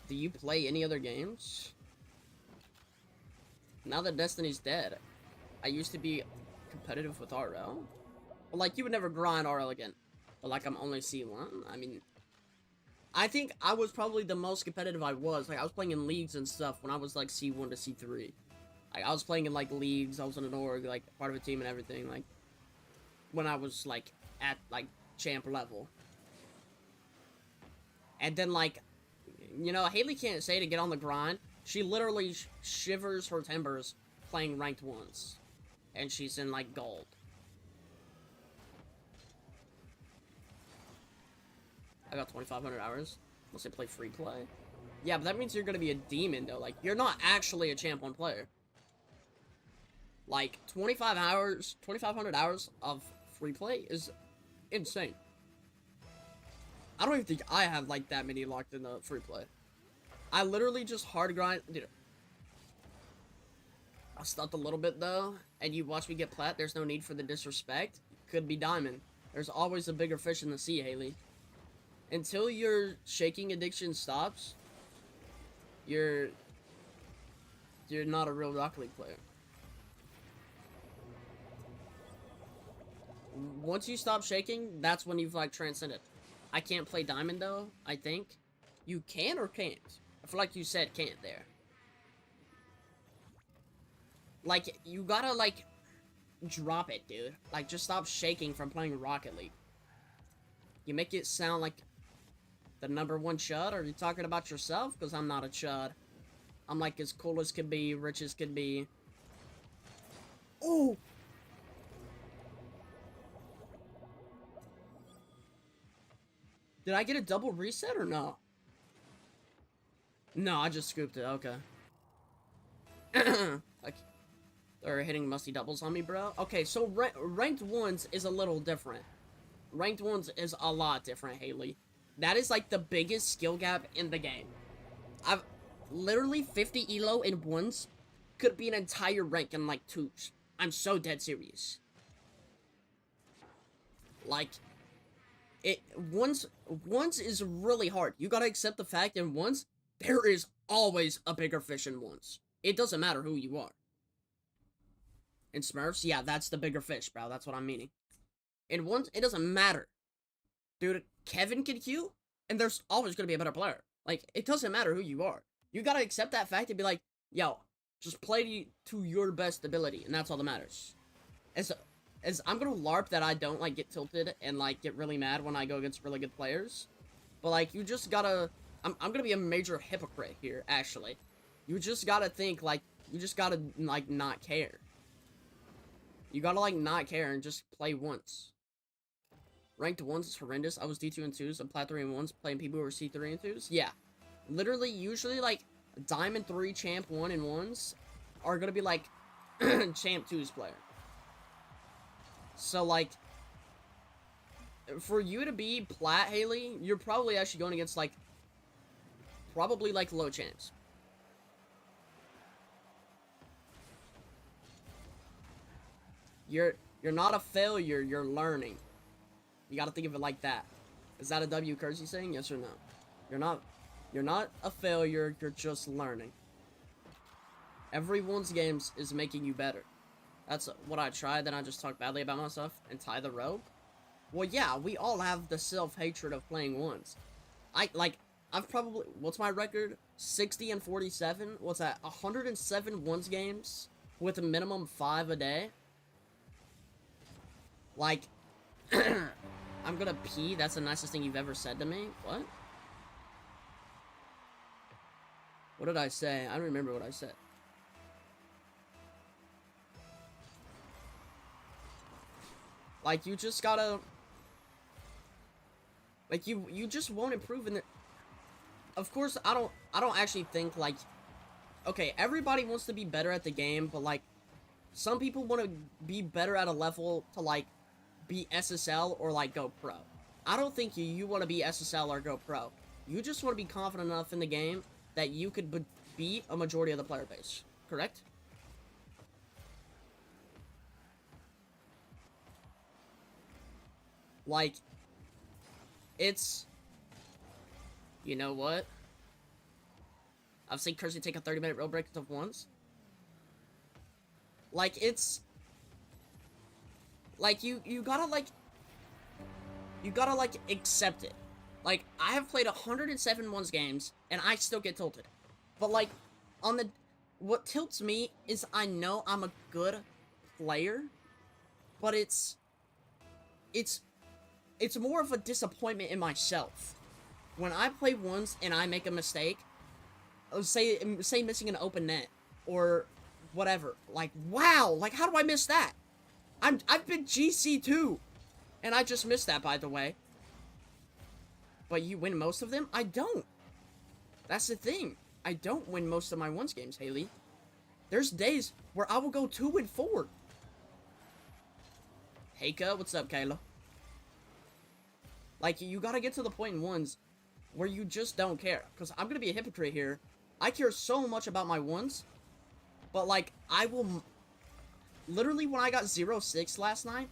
Do you play any other games? Now that Destiny's dead, I used to be competitive with RL. Well, like, you would never grind RL again. But, like, I'm only C1. I mean, I think I was probably the most competitive I was. Like, I was playing in leagues and stuff when I was, like, C1 to C3. Like, I was playing in, like, leagues. I was in an org, like, part of a team and everything. Like, when I was, like, at, like, champ level. And then, like, you know, Haley can't say to get on the grind. She literally shivers her timbers playing ranked ones. And she's in, like, gold. I got 2,500 hours. Unless I play free play. Yeah, but that means you're gonna be a demon, though. Like, you're not actually a champ 1 player. Like, 2,500 hours of free play is insane. I don't even think I have, like, that many locked in the free play. I literally just hard grind. Dude, I stopped a little bit, though, and you watch me get plat. There's no need for the disrespect. Could be diamond. There's always a bigger fish in the sea, Haley. Until your shaking addiction stops, you're not a real Rocket League player. Once you stop shaking, that's when you've, like, transcended. I can't play diamond, though, I think. You can or can't? I feel like you said can't there. Like, you gotta, like, drop it, dude. Like, just stop shaking from playing Rocket League. You make it sound like the #1 chud? Are you talking about yourself? Because I'm not a chud. I'm, like, as cool as could be, rich as could be. Oh! Did I get a double reset or no? No, I just scooped it. Okay. Like, they're hitting musty doubles on me, bro. Okay, so ranked ones is a little different. Ranked ones is a lot different, Haley. That is, like, the biggest skill gap in the game. I've literally 50 elo in ones could be an entire rank in, like, twos. I'm so dead serious. Like, ones is really hard. You gotta accept the fact in ones, there is always a bigger fish in ones. It doesn't matter who you are. In Smurfs, yeah, that's the bigger fish, bro. That's what I'm meaning. And ones, it doesn't matter. Dude, Kevin can queue, and there's always going to be a better player. Like, it doesn't matter who you are. You gotta accept that fact and be like, yo, just play to your best ability, and that's all that matters. As I'm gonna LARP that I don't, like, get tilted and, like, get really mad when I go against really good players. But, like, you just gotta... I'm gonna be a major hypocrite here, actually. You just gotta think, like, you just gotta, like, not care. You gotta, like, not care and just play once. Ranked 1s is horrendous. I was D2 and 2s and Plat 3 and 1s playing people who were C3 and 2s. Yeah. Literally, usually, like, Diamond 3, Champ 1 and 1s are gonna be, like, Champ 2's player. So, like, for you to be Plat, Haley, you're probably actually going against, like, probably, like, low champs. You're not a failure, you're learning. You gotta think of it like that. Is that a W Kersey saying? Yes or no? You're not a failure, you're just learning. Everyone's games is making you better. That's what I tried, then I just talk badly about myself and tie the rope. Well, yeah, we all have the self-hatred of playing ones. I've probably, what's my record? 60 and 47? What's that? 107 ones games with a minimum 5 a day? Like, I'm gonna pee. That's the nicest thing you've ever said to me. What? What did I say? I don't remember what I said. Like, you just gotta... Like, you just won't improve in the... Of course, I don't actually think, like... Okay, everybody wants to be better at the game, but, like... Some people want to be better at a level to, like... be SSL or, like, go pro. I don't think you want to be SSL or go pro. You just want to be confident enough in the game that you could beat a majority of the player base. Correct? Like, it's... You know what? I've seen Kersey take a 30-minute road break of once. Like, it's... Like, you gotta, like... You gotta, like, accept it. Like, I have played 107 ones games, and I still get tilted. But, like, on the... What tilts me is I know I'm a good player, but it's more of a disappointment in myself. When I play once and I make a mistake, say missing an open net, or whatever, like, wow, like, how do I miss that? I've been GC2, and I just missed that, by the way. But you win most of them? I don't. That's the thing. I don't win most of my ones games, Haley. There's days where I will go 2 and 4. Heika, what's up, Kayla? Like, you gotta get to the point in ones where you just don't care. Because I'm gonna be a hypocrite here. I care so much about my ones, but, like, I will... Literally, when I got 0-6 last night,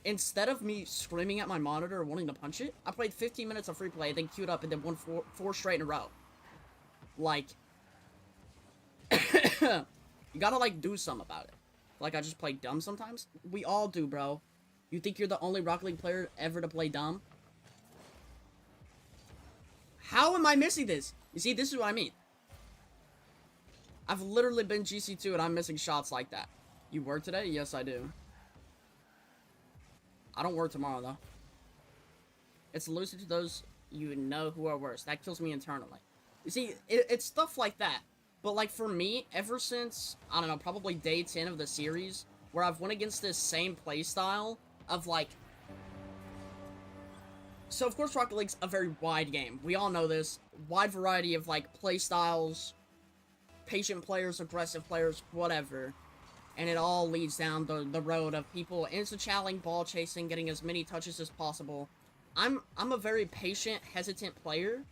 instead of me screaming at my monitor wanting to punch it, I played 15 minutes of free play, then queued up, and then won four straight in a row. Like... You gotta, like, do something about it. Like, I just play dumb sometimes? We all do, bro. You think you're the only Rocket League player ever to play dumb? How am I missing this? You see, this is what I mean. I've literally been GC2 and I'm missing shots like that. You work today? Yes, I do. I don't work tomorrow, though. It's elusive to those you know who are worse. That kills me internally. You see, it's stuff like that. But, like, for me, ever since, I don't know, probably day 10 of the series, where I've went against this same playstyle of, like... So, of course, Rocket League's a very wide game. We all know this. Wide variety of, like, playstyles, patient players, aggressive players, whatever. And it all leads down the road of people insta-challing, ball chasing, getting as many touches as possible. I'm a very patient, hesitant player.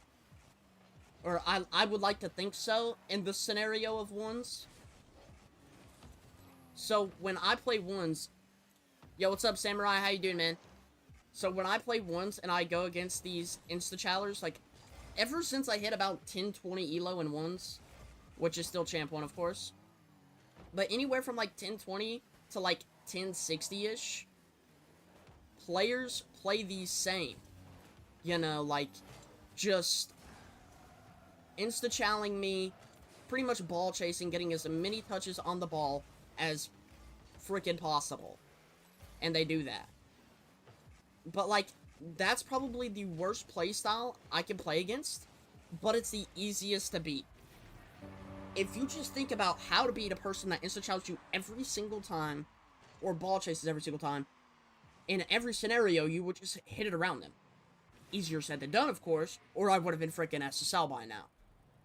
Or I would like to think so in the scenario of ones. So when I play ones, yo, what's up, Samurai? How you doing, man? So when I play ones and I go against these insta-challers, like, ever since I hit about 10-20 elo in ones, which is still champ 1, of course, but anywhere from like 10-20 to like 10-60-ish, players play the same. You know, like, just insta-challing me, pretty much ball chasing, getting as many touches on the ball as freaking possible. And they do that. But, like, that's probably the worst playstyle I can play against, but it's the easiest to beat. If you just think about how to beat a person that insta-challenges you every single time, or ball chases every single time, in every scenario, you would just hit it around them. Easier said than done, of course, or I would have been freaking SSL by now.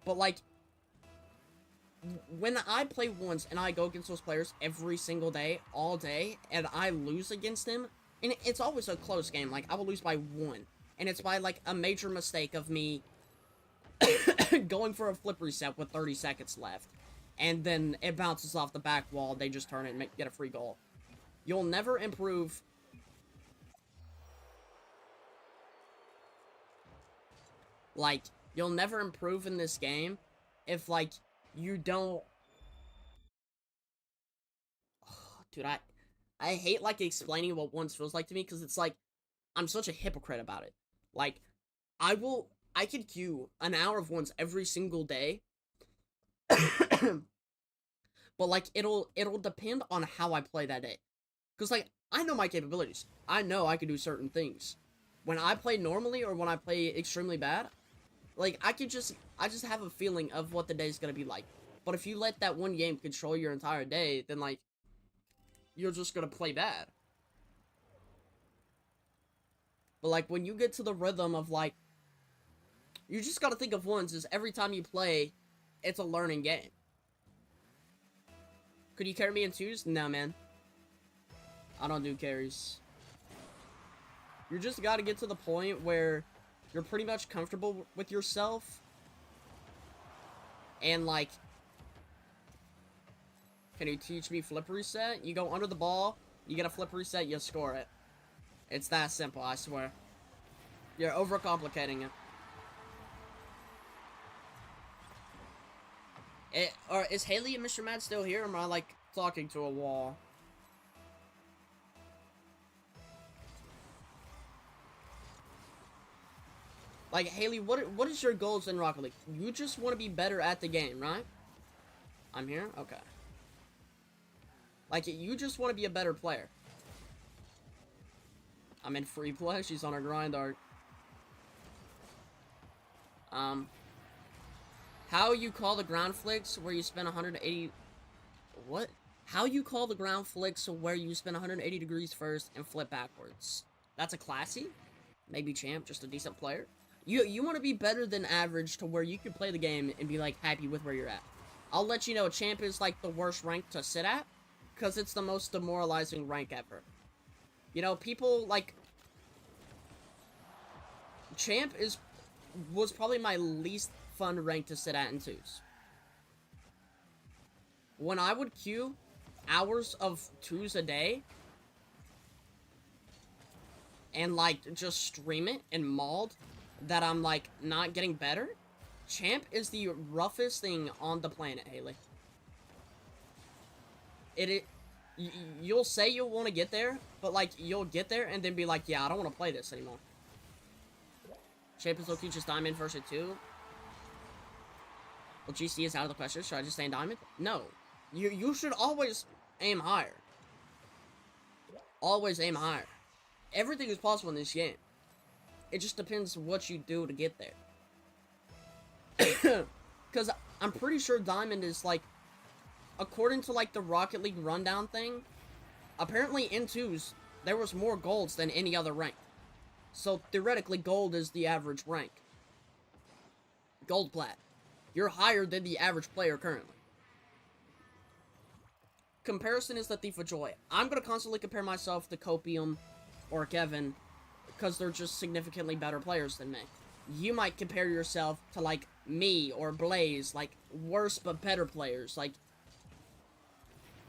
But, like, when I play once and I go against those players every single day, all day, and I lose against them, and it's always a close game, like, I will lose by 1, and it's by, like, a major mistake of me going for a flip reset with 30 seconds left, and then it bounces off the back wall, they just turn it and get a free goal. You'll never improve. Like, you'll never improve in this game if, like, you don't... Oh, dude, I hate, like, explaining what once feels like to me, because it's like, I'm such a hypocrite about it. Like, I could queue an hour of once every single day, but, like, it'll depend on how I play that day. Because, like, I know my capabilities. I know I can do certain things. When I play normally, or when I play extremely bad, like, I just have a feeling of what the day's gonna be like. But if you let that one game control your entire day, then, like, you're just gonna play bad. But, like, when you get to the rhythm of, like, you just gotta think of ones as every time you play, it's a learning game. Could you carry me in 2s? No, man. I don't do carries. You just gotta get to the point where you're pretty much comfortable with yourself. And, like, can you teach me flip reset? You go under the ball, you get a flip reset, you score it. It's that simple, I swear. You're overcomplicating it. Or is Haley and Mr. Mad still here, or am I, like, talking to a wall? Like, Haley, what is your goals in Rocket League? You just want to be better at the game, right? I'm here? Okay. Like, you just want to be a better player. I'm in free play. She's on her grind art. How you call the ground flicks where you spend 180... What? How you call the ground flicks where you spin 180 degrees first and flip backwards. That's a classy? Maybe champ, just a decent player. You want to be better than average to where you can play the game and be, like, happy with where you're at. I'll let you know, champ is, like, the worst rank to sit at, because it's the most demoralizing rank ever. You know, people, like... Champ was probably my least fun rank to sit at in 2s. When I would queue hours of 2s a day, and, like, just stream it and mauled, that I'm, like, not getting better, champ is the roughest thing on the planet, Haley. You'll say you'll want to get there, but, like, you'll get there and then be like, yeah, I don't want to play this anymore. Champ is low-key just diamond versus 2. Well, GC is out of the question. Should I just stay in diamond? No. You should always aim higher. Always aim higher. Everything is possible in this game. It just depends what you do to get there. Because I'm pretty sure diamond is, like, according to, like, the Rocket League rundown thing, apparently in 2s, there was more golds than any other rank. So, theoretically, gold is the average rank. Gold plat. You're higher than the average player currently. Comparison is the thief of joy. I'm going to constantly compare myself to Copium or Kevin, because they're just significantly better players than me. You might compare yourself to, like, me or Blaze, like, worse but better players. Like,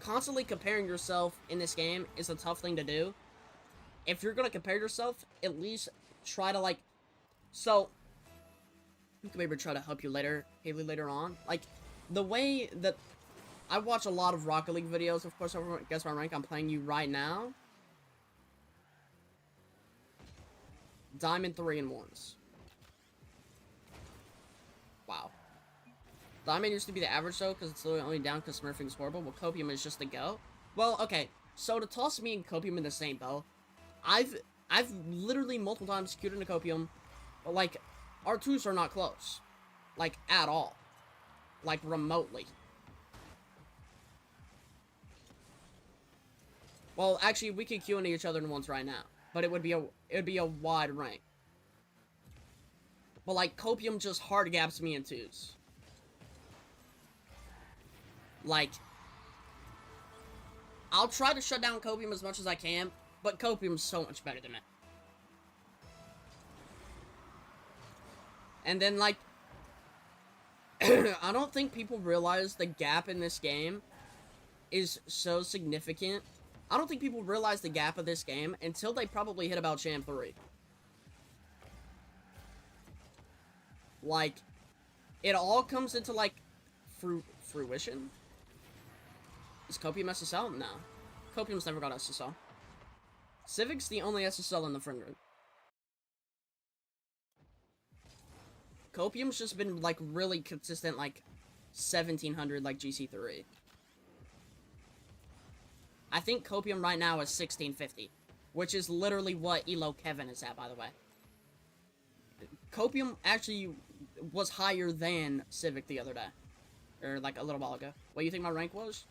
constantly comparing yourself in this game is a tough thing to do. If you're gonna compare yourself, at least try to, like... So, we can maybe try to help you later, Haley, later on. Like, the way that... I watch a lot of Rocket League videos, of course, over Guess My Rank, I'm playing you right now. Diamond 3 and 1s. Wow. Diamond used to be the average though, because it's literally only down because smurfing is horrible. Well, Copium is just the go. Well, okay. So to toss me and Copium in the same boat, I've literally multiple times queued into Copium, but like, our twos are not close. Like, at all. Like, remotely. Well, actually, we could queue into each other in ones right now, but it would be a wide rank. But like, Copium just hard gaps me in twos. Like, I'll try to shut down Copium as much as I can, but Copium's so much better than me. And then, like, I don't think people realize the gap in this game is so significant. I don't think people realize the gap of this game until they probably hit about Champ 3. Like, it all comes into, like, fruition? Is Copium SSL? No. Copium's never got SSL. Civic's the only SSL in the friend group. Copium's just been, like, really consistent, like, 1700, like, GC3. I think Copium right now is 1650, which is literally what Elo Kevin is at, by the way. Copium actually was higher than Civic the other day. Or, like, a little while ago. What do you think my rank was?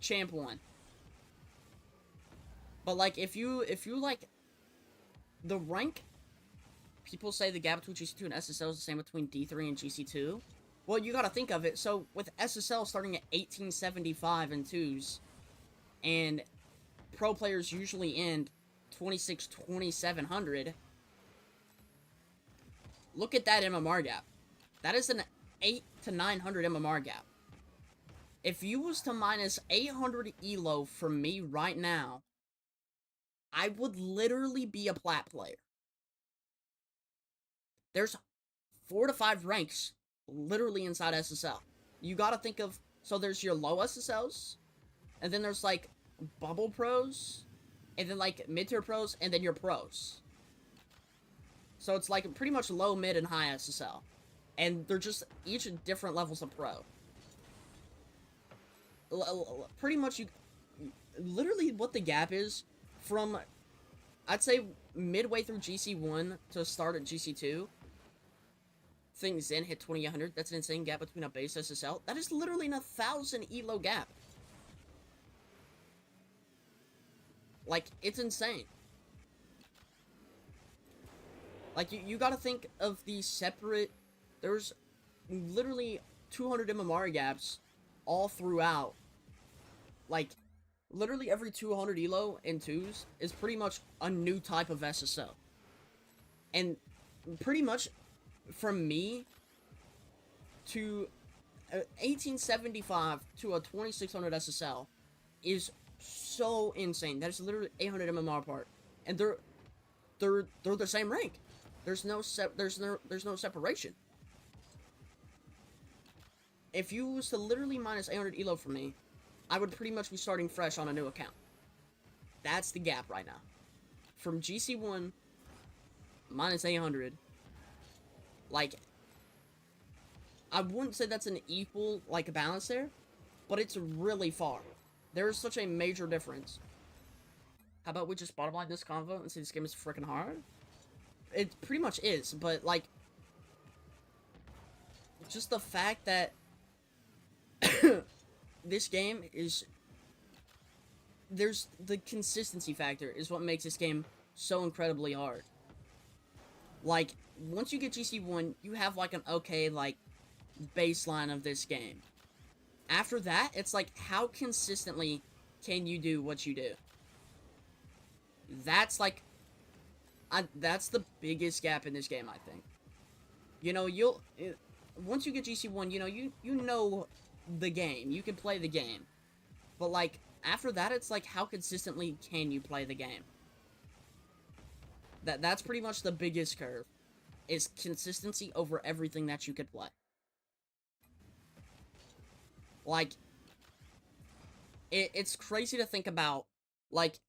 Champ 1. But, like, if you, like, the rank, people say the gap between GC2 and SSL is the same between D3 and GC2. Well, you gotta think of it. So, with SSL starting at 1875 in 2s, and pro players usually end 2700, look at that MMR gap. That is an 8 to 900 MMR gap. If you was to minus 800 elo from me right now, I would literally be a plat player. There's 4 to 5 ranks literally inside SSL. You gotta think of, so there's your low SSLs, and then there's like bubble pros, and then like mid-tier pros, and then your pros. So it's like pretty much low, mid, and high SSL. And they're just each different levels of pro. Pretty much you literally what the gap is from, I'd say, midway through GC1 to start at GC2. Things then hit 2800. That's an insane gap between a base SSL. That is literally an 1000 elo gap. Like, it's insane. Like, you gotta think of the separate, there's literally 200 MMR gaps all throughout. Like, literally every 200 elo in 2s is pretty much a new type of SSL. And pretty much, from me to 1875 to a 2600 SSL is so insane. That is literally 800 MMR apart, and they're the same rank. There's no separation. If you was to literally minus 800 elo from me, I would pretty much be starting fresh on a new account. That's the gap right now. From GC1 minus 800, like, I wouldn't say that's an equal, like, balance there, but it's really far. There is such a major difference. How about we just bottom line this convo and say this game is freaking hard? It pretty much is, but, like, just the fact that this game is, there's the consistency factor is what makes this game so incredibly hard. Like, once you get GC1, you have, like, an okay, like, baseline of this game. After that, it's like, how consistently can you do what you do? That's, like, that's the biggest gap in this game, I think. You know, once you get GC1, you know, you know the game. You can play the game. But, like, after that, it's like, how consistently can you play the game? That's pretty much the biggest curve, is consistency over everything that you could play. Like, it's crazy to think about. Like,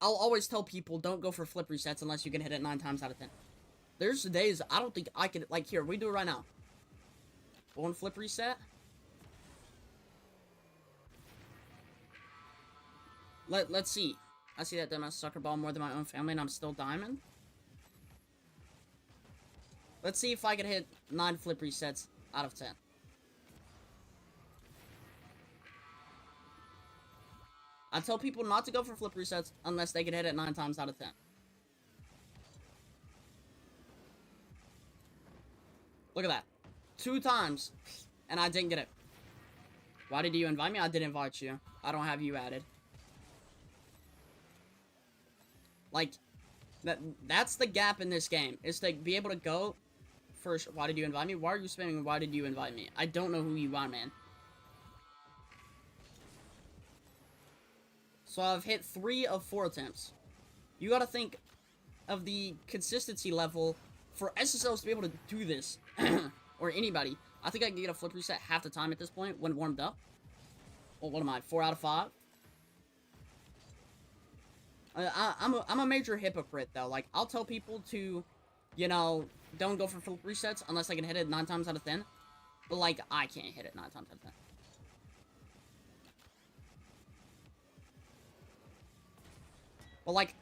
I'll always tell people, don't go for flip resets unless you can hit it 9 times out of 10. There's days I don't think I could, like, here, we do it right now. One flip reset. Let's see. I see that my sucker ball more than my own family and I'm still diamond. Let's see if I can hit 9 flip resets out of 10. I tell people not to go for flip resets unless they can hit it 9 times out of 10. Look at that. 2 times, and I didn't get it. Why did you invite me? I didn't invite you. I don't have you added. Like, that's the gap in this game, is to be able to go first. Why did you invite me? Why are you spamming? Why did you invite me? I don't know who you are, man. So I've hit 3 of 4 attempts. You gotta think of the consistency level for SSLs to be able to do this. Or anybody. I think I can get a flip reset half the time at this point when warmed up. Well, what am I? 4 out of 5? I'm a major hypocrite, though. Like, I'll tell people to, you know, don't go for flip resets unless I can hit it 9 times out of 10. But, like, I can't hit it 9 times out of 10. But, like,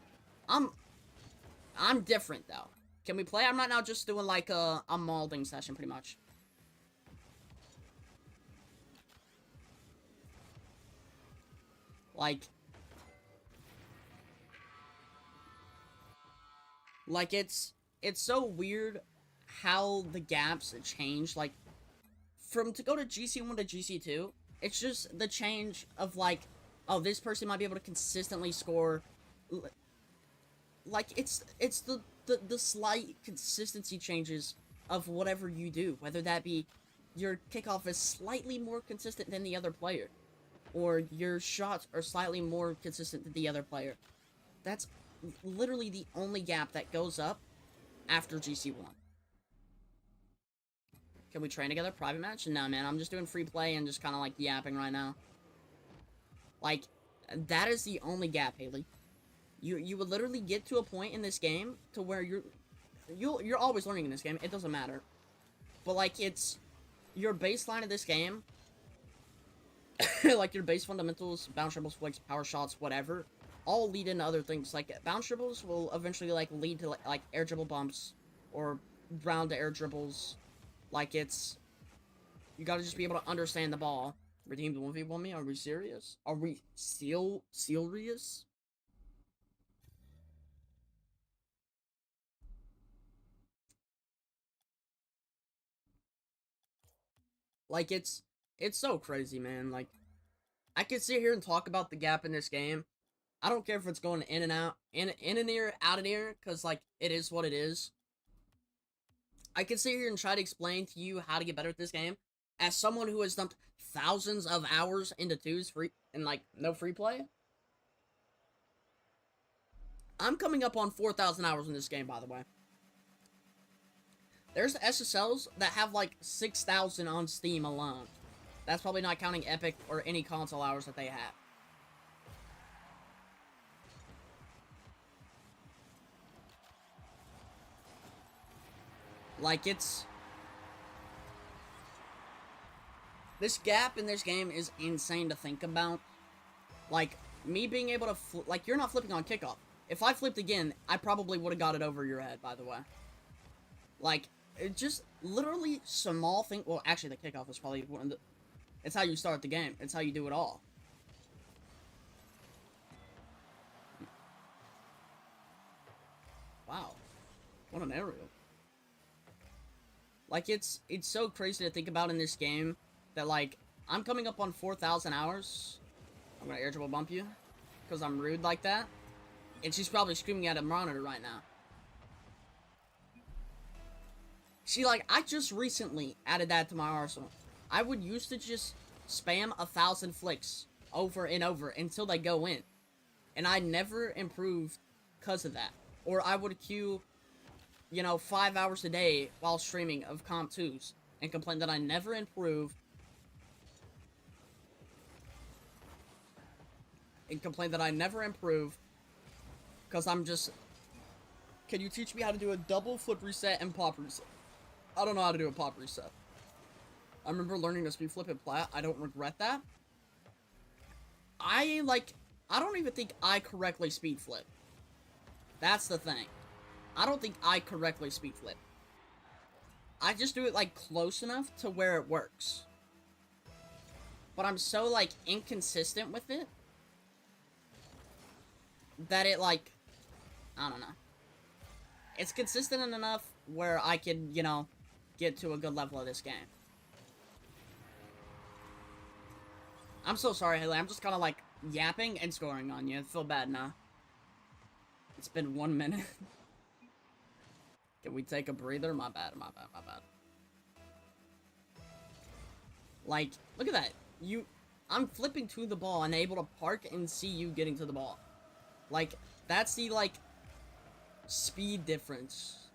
I'm different, though. Can we play? I'm right now just doing, like, a molding session, pretty much. Like, it's so weird how the gaps change, like, from to go to GC1 to GC2, it's just the change of, like, oh, this person might be able to consistently score, like, it's the slight consistency changes of whatever you do, whether that be your kickoff is slightly more consistent than the other player, or your shots are slightly more consistent than the other player. That's literally the only gap that goes up after GC1. Can we train together? Private match? No, man. I'm just doing free play and just kind of, like, yapping right now. Like, that is the only gap, Haley. You would literally get to a point in this game to where you're always learning in this game. It doesn't matter. But, like, it's your baseline of this game, like your base fundamentals, bounce dribbles, flicks, power shots, whatever, all lead into other things. Like, bounce dribbles will eventually, like, lead to, like air dribble bumps, or round to air dribbles. Like, it's, you gotta just be able to understand the ball. Redeem the 1v1 me? Are we serious? Are we serious? Like, it's so crazy, man. Like, I could sit here and talk about the gap in this game. I don't care if it's going in and out, in and ear, out of ear, because, like, it is what it is. I can sit here and try to explain to you how to get better at this game, as someone who has dumped thousands of hours into twos free, and, like, no free play. I'm coming up on 4,000 hours in this game, by the way. There's SSLs that have, like, 6,000 on Steam alone. That's probably not counting Epic or any console hours that they have. Like, it's... This gap in this game is insane to think about. Like, me being able to... Like, you're not flipping on kickoff. If I flipped again, I probably would have got it over your head, by the way. Like, it just literally small thing. Well, actually, the kickoff is probably one of the... It's how you start the game. It's how you do it all. Wow. What an aerial. Like, it's so crazy to think about in this game that, like, I'm coming up on 4,000 hours. I'm gonna air dribble bump you because I'm rude like that. And she's probably screaming at a monitor right now. See, like, I just recently added that to my arsenal. I would used to just spam 1,000 flicks over and over until they go in. And I never improved because of that. Or I would queue, you know, 5 hours a day while streaming of Comp 2s and complain that I never improve. And complain that I never improve because I'm just Can you teach me how to do a double flip reset and pop reset? I don't know how to do a pop reset. I remember learning to speed flip at plat. I don't regret that. I don't even think I correctly speed flip. That's the thing. I don't think I correctly speed flip. I just do it, like, close enough to where it works. But I'm so, like, inconsistent with it that it, like, I don't know. It's consistent enough where I can, you know, get to a good level of this game. I'm so sorry, Haley. I'm just kind of, like, yapping and scoring on you. I feel bad now. It's been 1 minute. Can we take a breather? My bad, my bad, my bad. Like, look at that. I'm flipping to the ball and able to park and see you getting to the ball. Like, that's the, like, speed difference.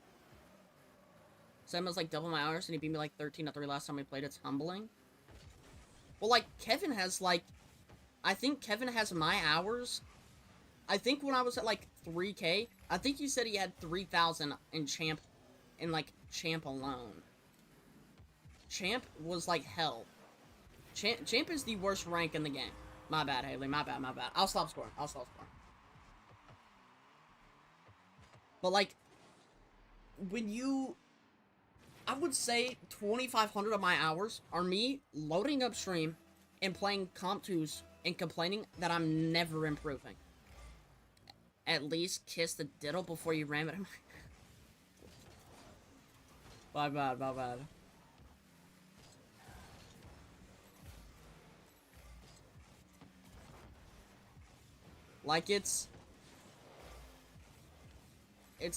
Sam was like double my hours and he beat me like 13-3 last time we played. It's humbling. Well, like, Kevin has, like, I think Kevin has my hours. I think when I was at, like, 3K, I think you said he had 3,000 in Champ, Champ alone. Champ was, like, hell. Champ is the worst rank in the game. My bad, Haley. My bad, my bad. I'll stop scoring. I'll stop scoring. But, like, when you... I would say 2,500 of my hours are me loading up stream and playing Comp 2s and complaining that I'm never improving. At least kiss the diddle before you ram it. My bad, my bad. Like, it's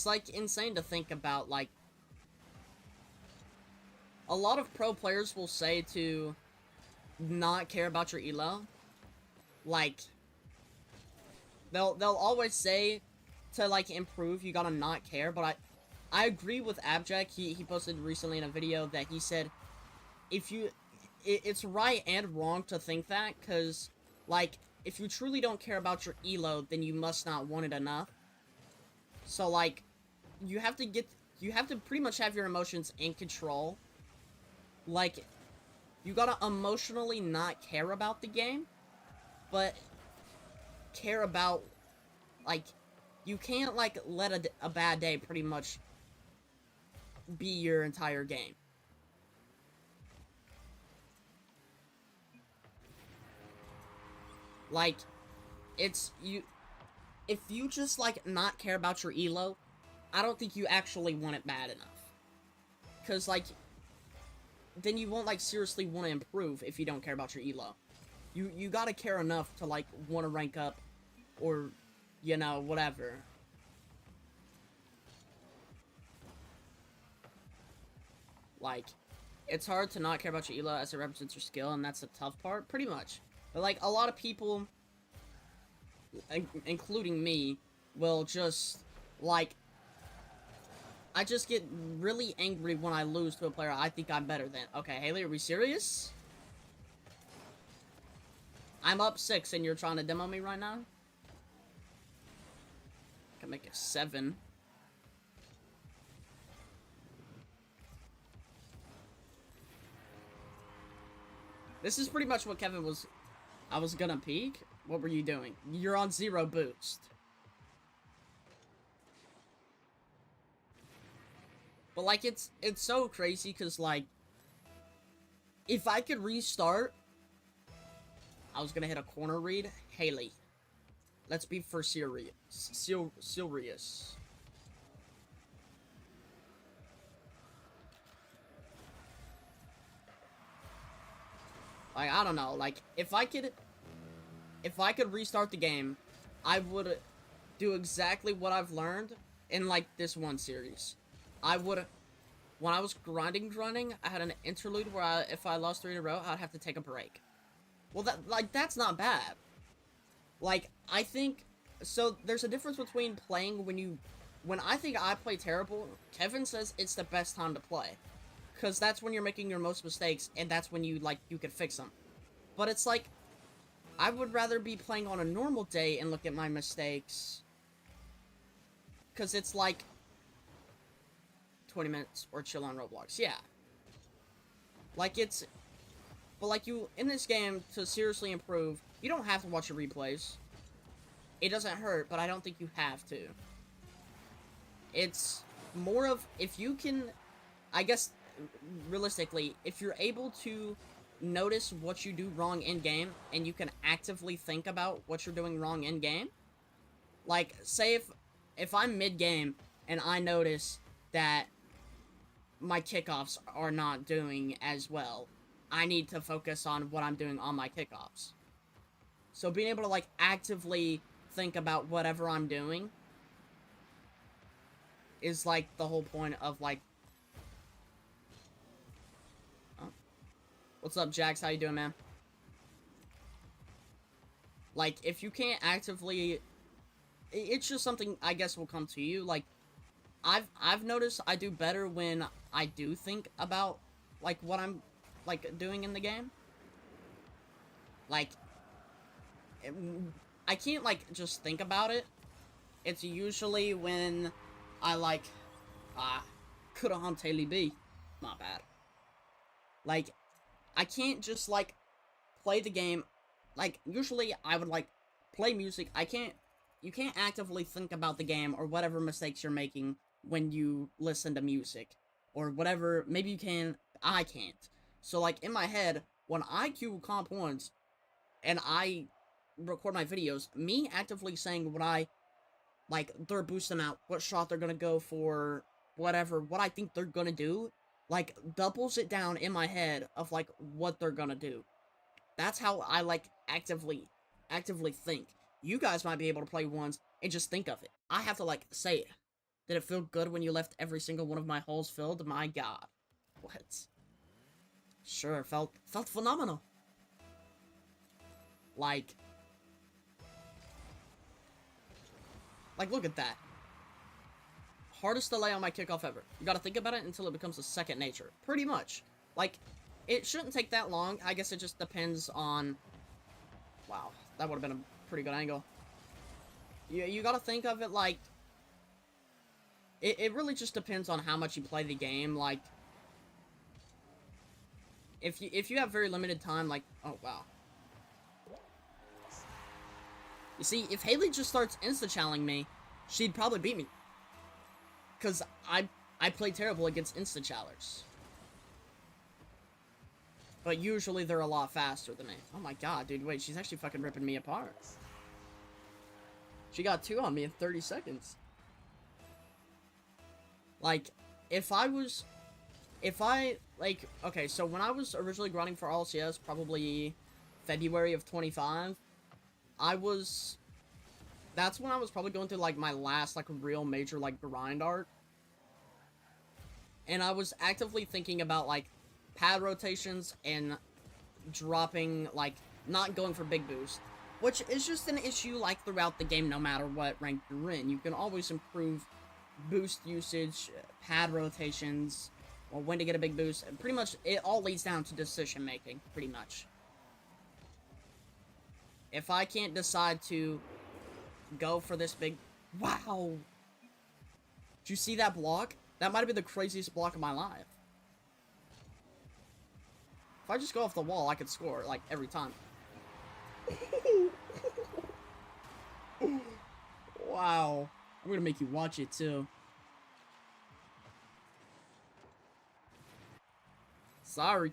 like insane to think about. Like, a lot of pro players will say to not care about your elo. Like, they'll always say to, like, improve, you gotta not care. But I agree with Abjack. He posted recently in a video that he said, if you, it's right and wrong to think that, because, like, if you truly don't care about your elo, then you must not want it enough. So, like, you have to pretty much have your emotions in control. Like, you gotta emotionally not care about the game, but care about, like, you can't, like, let a bad day pretty much be your entire game. Like, it's, if you just, like, not care about your elo, I don't think you actually want it bad enough. Because, like, then you won't, like, seriously want to improve if you don't care about your elo. You gotta care enough to, like, want to rank up, or, you know, whatever. Like, it's hard to not care about your elo as it represents your skill, and that's the tough part, pretty much. But, like, a lot of people, including me, will just, like, I just get really angry when I lose to a player I think I'm better than. Okay, Haley, are we serious? I'm up 6 and you're trying to demo me right now? I can make it 7. This is pretty much what Kevin was... I was gonna peek? What were you doing? You're on 0 boost. But, like, it's so crazy, because, like, if I could restart, I was gonna hit a corner read. Haley, let's be for serious. Serious. Like, I don't know, like, if I could restart the game, I would do exactly what I've learned in, like, this one series. I would, when I was grinding, I had an interlude where if I lost 3 in a row, I'd have to take a break. Well, that's not bad. Like, I think, so there's a difference between playing when I think I play terrible, Kevin says it's the best time to play. Because that's when you're making your most mistakes, and that's when you can fix them. But it's like, I would rather be playing on a normal day and look at my mistakes. Because it's like, 20 minutes or chill on Roblox. Yeah. Like, it's... But, like, you... In this game, to seriously improve, you don't have to watch the replays. It doesn't hurt, but I don't think you have to. It's more of... If you can... I guess, realistically, if you're able to notice what you do wrong in-game, and you can actively think about what you're doing wrong in-game, like, say if I'm mid-game, and I notice that my kickoffs are not doing as well, I need to focus on what I'm doing on my kickoffs. So being able to, like, actively think about whatever I'm doing is, like, the whole point of, like... Oh. What's up, Jax? How you doing, man? Like, if you can't actively... It's just something, I guess, will come to you. Like, I've noticed I do better when I do think about, like, what I'm, like, doing in the game. Like, I can't, like, just think about it. It's usually when I, like, coulda hunted Haley B. Not bad. Like, I can't just, like, play the game. Like, usually I would, like, play music. You can't actively think about the game or whatever mistakes you're making when you listen to music. Or whatever, maybe you can, I can't. So, like, in my head, when I queue comp points, and I record my videos, me actively saying what I, like, their boost amount, what shot they're gonna go for, whatever, what I think they're gonna do, like, doubles it down in my head of, like, what they're gonna do. That's how I, like, actively think. You guys might be able to play ones and just think of it. I have to, like, say it. Did it feel good when you left every single one of my holes filled? My god. What? Sure, felt phenomenal. Like, look at that. Hardest delay on my kickoff ever. You gotta think about it until it becomes a second nature. Pretty much. Like, it shouldn't take that long. I guess it just depends on... Wow, that would have been a pretty good angle. You gotta think of it like... It really just depends on how much you play the game. Like, if you have very limited time, like... Oh, wow. You see, if Haley just starts insta-challenging me, she'd probably beat me. Because I play terrible against insta-challers. But usually they're a lot faster than me. Oh my god, dude, wait, she's actually fucking ripping me apart. She got 2 on me in 30 seconds. Like, okay, so when I was originally grinding for RLCS, probably February of 25, that's when I was probably going through, like, my last, like, real major, like, grind arc. And I was actively thinking about, like, pad rotations and dropping, like, not going for big boost. Which is just an issue, like, throughout the game, no matter what rank you're in. You can always improve boost usage, pad rotations, or when to get a big boost. And pretty much, it all leads down to decision making, pretty much. If I can't decide to go for this big... Wow! Did you see that block? That might have been the craziest block of my life. If I just go off the wall, I could score, like, every time. Wow. I'm gonna make you watch it, too. Sorry.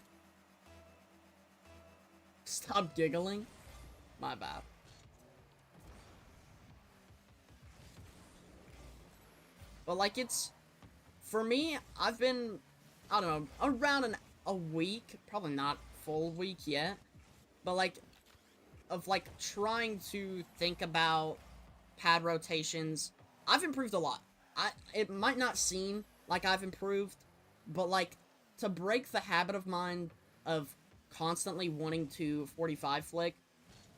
Stop giggling. My bad. But, like, it's... For me, I've been, I don't know, around a week, probably not full week yet, but, like, of, like, trying to think about pad rotations. I've improved a lot. It might not seem like I've improved, but, like, to break the habit of mine of constantly wanting to 45 flick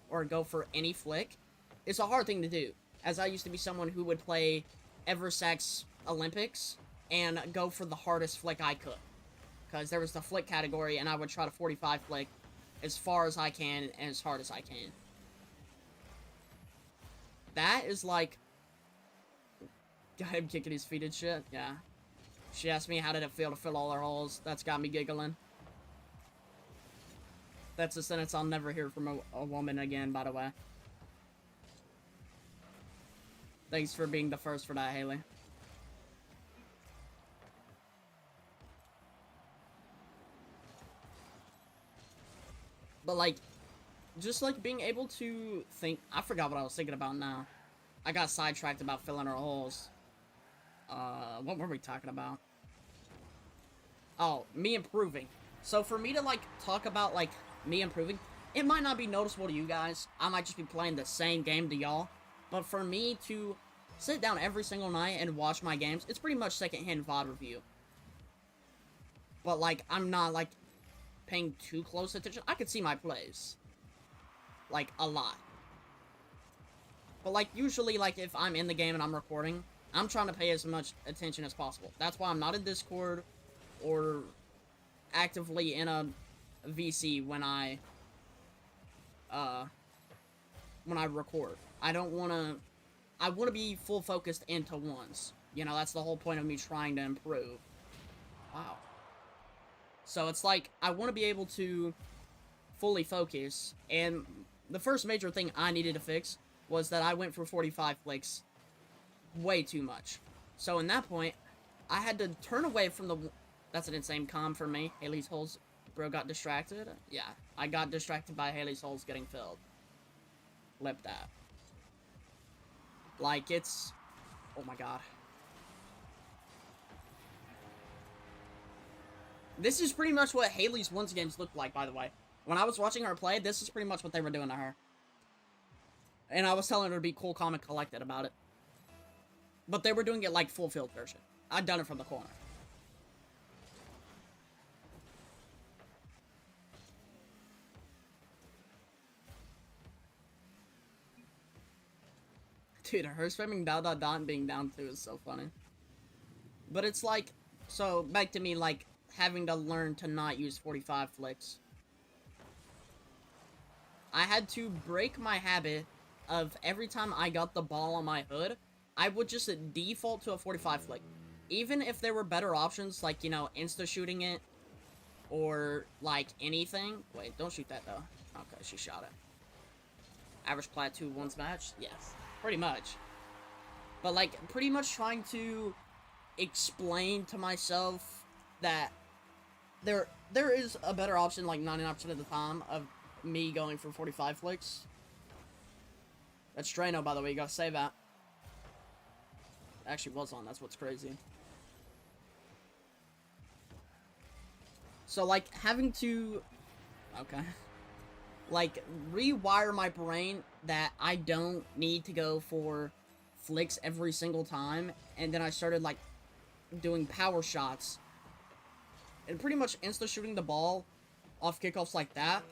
or go for any flick, it's a hard thing to do, as I used to be someone who would play Eversax Olympics and go for the hardest flick I could. Because there was the flick category, and I would try to 45 flick as far as I can and as hard as I can. That is like... I'm kicking his feet and shit, yeah. She asked me how did it feel to fill all her holes. That's got me giggling. That's a sentence I'll never hear from a woman again, by the way. Thanks for being the first for that, Haley. But, like, just, like, being able to think... I forgot what I was thinking about now. I got sidetracked about filling our holes. What were we talking about? Oh, me improving. So, for me to, like, talk about, like, me improving, it might not be noticeable to you guys. I might just be playing the same game to y'all. But for me to sit down every single night and watch my games, it's pretty much secondhand VOD review. But, like, I'm not, like, paying too close attention. I could see my plays. Like, a lot. But, like, usually, like, if I'm in the game and I'm recording, I'm trying to pay as much attention as possible. That's why I'm not in Discord or actively in a VC when I record. I don't want to... I want to be full focused into ones. You know, that's the whole point of me trying to improve. Wow. So it's like, I want to be able to fully focus, and the first major thing I needed to fix was that I went for 45 flicks way too much. So in that point, I had to turn away from the... That's an insane comm for me. Haley's holes... Bro got distracted? Yeah, I got distracted by Haley's holes getting filled. Flip that. Like, it's... Oh my god. This is pretty much what Haley's ones games look like, by the way. When I was watching her play, this is pretty much what they were doing to her. And I was telling her to be cool, calm, and collected about it. But they were doing it like full field version. I'd done it from the corner. Dude, her spamming ... and being down 2 is so funny. But it's like... So, back to me, like, having to learn to not use 45 flicks. I had to break my habit of every time I got the ball on my hood, I would just default to a 45 flick. Even if there were better options, like, you know, insta-shooting it, or, like, anything. Wait, don't shoot that, though. Okay, she shot it. Average plat 2-1 match? Yes. Pretty much. But, like, pretty much trying to explain to myself that there is a better option, like, 99% of the time, of me going for 45 flicks. That's Drano, by the way, you gotta say that. Actually was on, that's what's crazy. So, like, having to... Okay. Like, rewire my brain that I don't need to go for flicks every single time. And then I started, like, doing power shots. And pretty much insta-shooting the ball off kickoffs like that.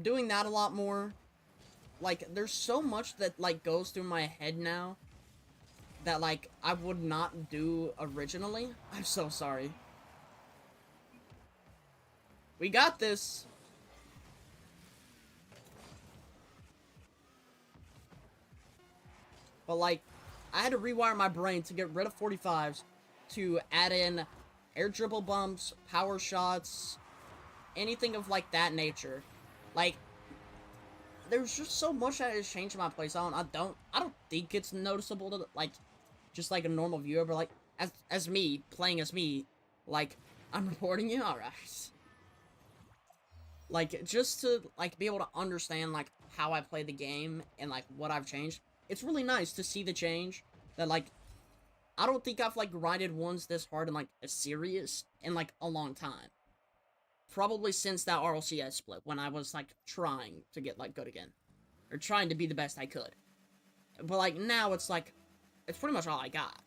Doing that a lot more. Like, there's so much that, like, goes through my head now that, like, I would not do originally. I'm so sorry. We got this. But, like, I had to rewire my brain to get rid of 45s to add in air dribble bumps, power shots, anything of, like, that nature. Like, there's just so much that has changed in my playstyle, and I don't think it's noticeable to, like, just like a normal viewer, but, like, as me, playing as me, like, I'm reporting you? Alright. Like, just to, like, be able to understand, like, how I play the game and, like, what I've changed. It's really nice to see the change that, like, I don't think I've, like, grinded ones this hard in, like, a series in, like, a long time. Probably since that RLCS split, when I was, like, trying to get, like, good again. Or trying to be the best I could. But, like, now it's, like, it's pretty much all I got.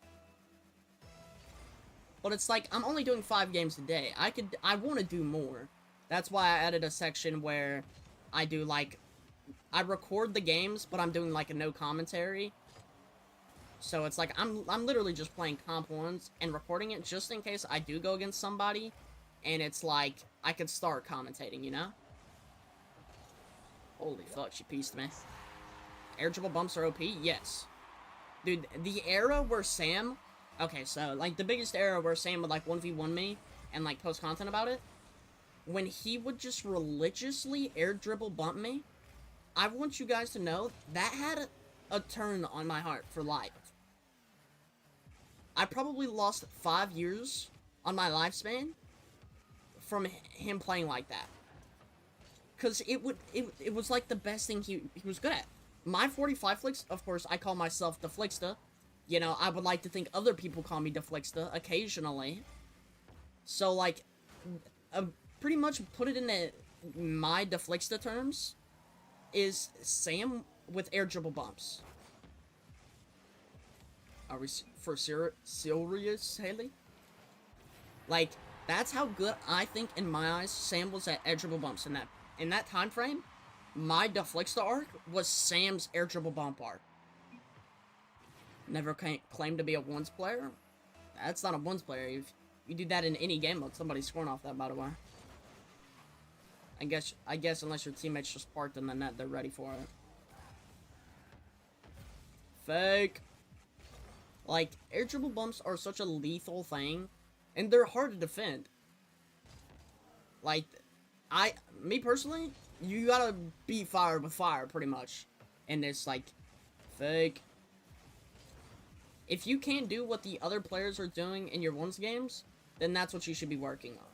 But it's, like, I'm only doing 5 games a day. I want to do more. That's why I added a section where I do, like, I record the games, but I'm doing, like, a no commentary. So it's like, I'm literally just playing Comp 1s and recording it just in case I do go against somebody. And it's like, I could start commentating, you know? Holy fuck, she pieced me. Air dribble bumps are OP? Yes. Dude, the era where Sam, Okay, so, like, the biggest error where Sam would, like, 1v1 me and, like, post content about it, when he would just religiously air dribble bump me, I want you guys to know that had a turn on my heart for life. I probably lost 5 years on my lifespan from him playing like that. Because it was like the best thing he was good at. My 45 flicks, of course, I call myself the Flicksta. You know, I would like to think other people call me the Flicksta occasionally. So, like, pretty much put it into my Deflicksta terms is Sam with air dribble bumps. Are we for serious, Haley? Like, that's how good I think in my eyes Sam was at air dribble bumps in that time frame. My Deflicksta arc was Sam's air dribble bump arc. Never claimed to be a ones player. That's not a ones player. If you do that in any game mode, somebody's scoring off that, by the way. I guess unless your teammates just parked in the net, they're ready for it. Fake. Like, air dribble bumps are such a lethal thing, and they're hard to defend. Like, me personally, you gotta beat fire with fire, pretty much. And it's like, fake. If you can't do what the other players are doing in your ones games, then that's what you should be working on.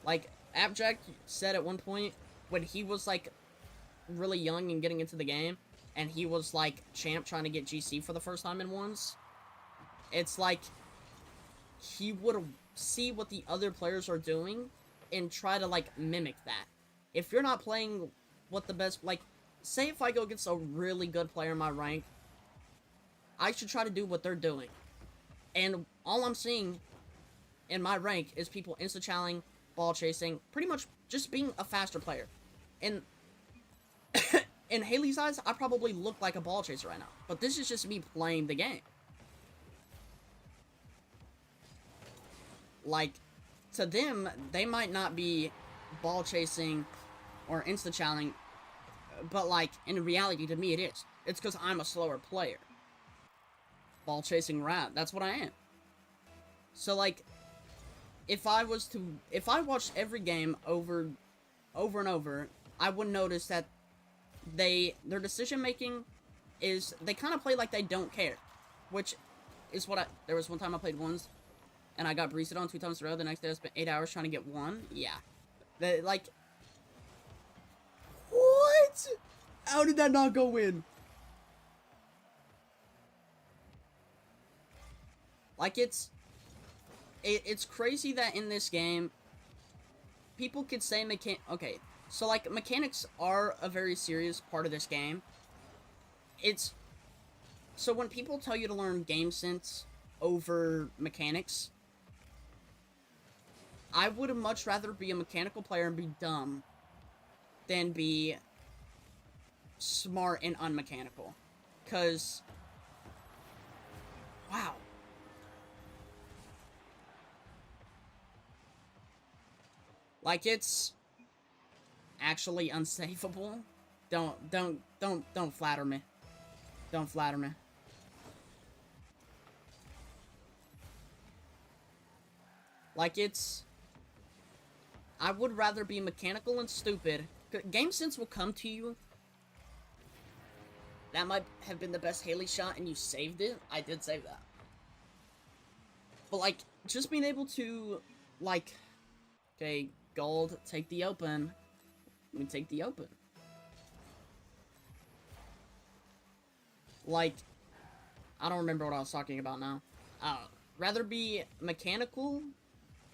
Like, Abject said at one point, when he was, like, really young and getting into the game, and he was, like, champ trying to get GC for the first time in ones, it's like, he would see what the other players are doing, and try to, like, mimic that. If you're not playing what the best, like, say if I go against a really good player in my rank, I should try to do what they're doing. And all I'm seeing in my rank is people insta-challing, ball chasing, pretty much just being a faster player. And in Haley's eyes, I probably look like a ball chaser right now. But this is just me playing the game. Like, to them, they might not be ball chasing or insta-challing, but, like, in reality, to me, it is. It's because I'm a slower player. Ball chasing rat, that's what I am. So, like, if I watched every game over and over, I would notice that their decision making is, they kind of play like they don't care, which is what there was one time I played ones, and I got breezed on 2 times in a row. The next day I spent 8 hours trying to get one. Yeah, like, what? How did that not go in? Like, it's crazy that in this game, people could say okay, so, like, mechanics are a very serious part of this game. So when people tell you to learn game sense over mechanics, I would much rather be a mechanical player and be dumb than be smart and unmechanical. 'Cause, wow. Like, it's actually unsavable. Don't flatter me. Don't flatter me. Like, I would rather be mechanical and stupid. Game sense will come to you. That might have been the best Haley shot and you saved it. I did save that. But, like, just being able to, like, okay, gold, take the open. Let me take the open. Like, I don't remember what I was talking about now. Rather be mechanical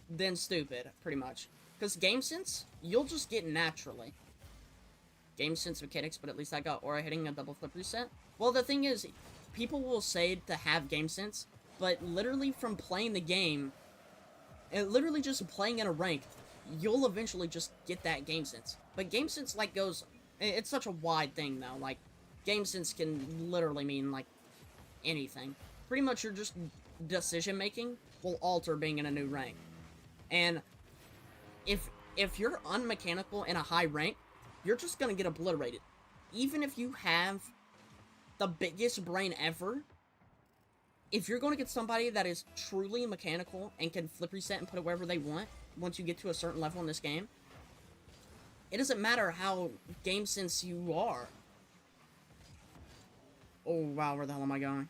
than stupid, pretty much. Because game sense, you'll just get naturally. Game sense mechanics, but at least I got aura hitting a double flip reset. Well, the thing is, people will say to have game sense, but literally from playing the game, and literally just playing in a rank, you'll eventually just get that game sense. But game sense, like, it's such a wide thing, though. Like, game sense can literally mean, like, anything. Pretty much your just decision-making will alter being in a new rank. And if you're unmechanical in a high rank, you're just gonna get if you're going to get somebody that is truly mechanical and can flip reset and put it wherever they want, once you get to a certain level in this game, it doesn't matter how game sense you are. Oh, wow, where the hell am I going?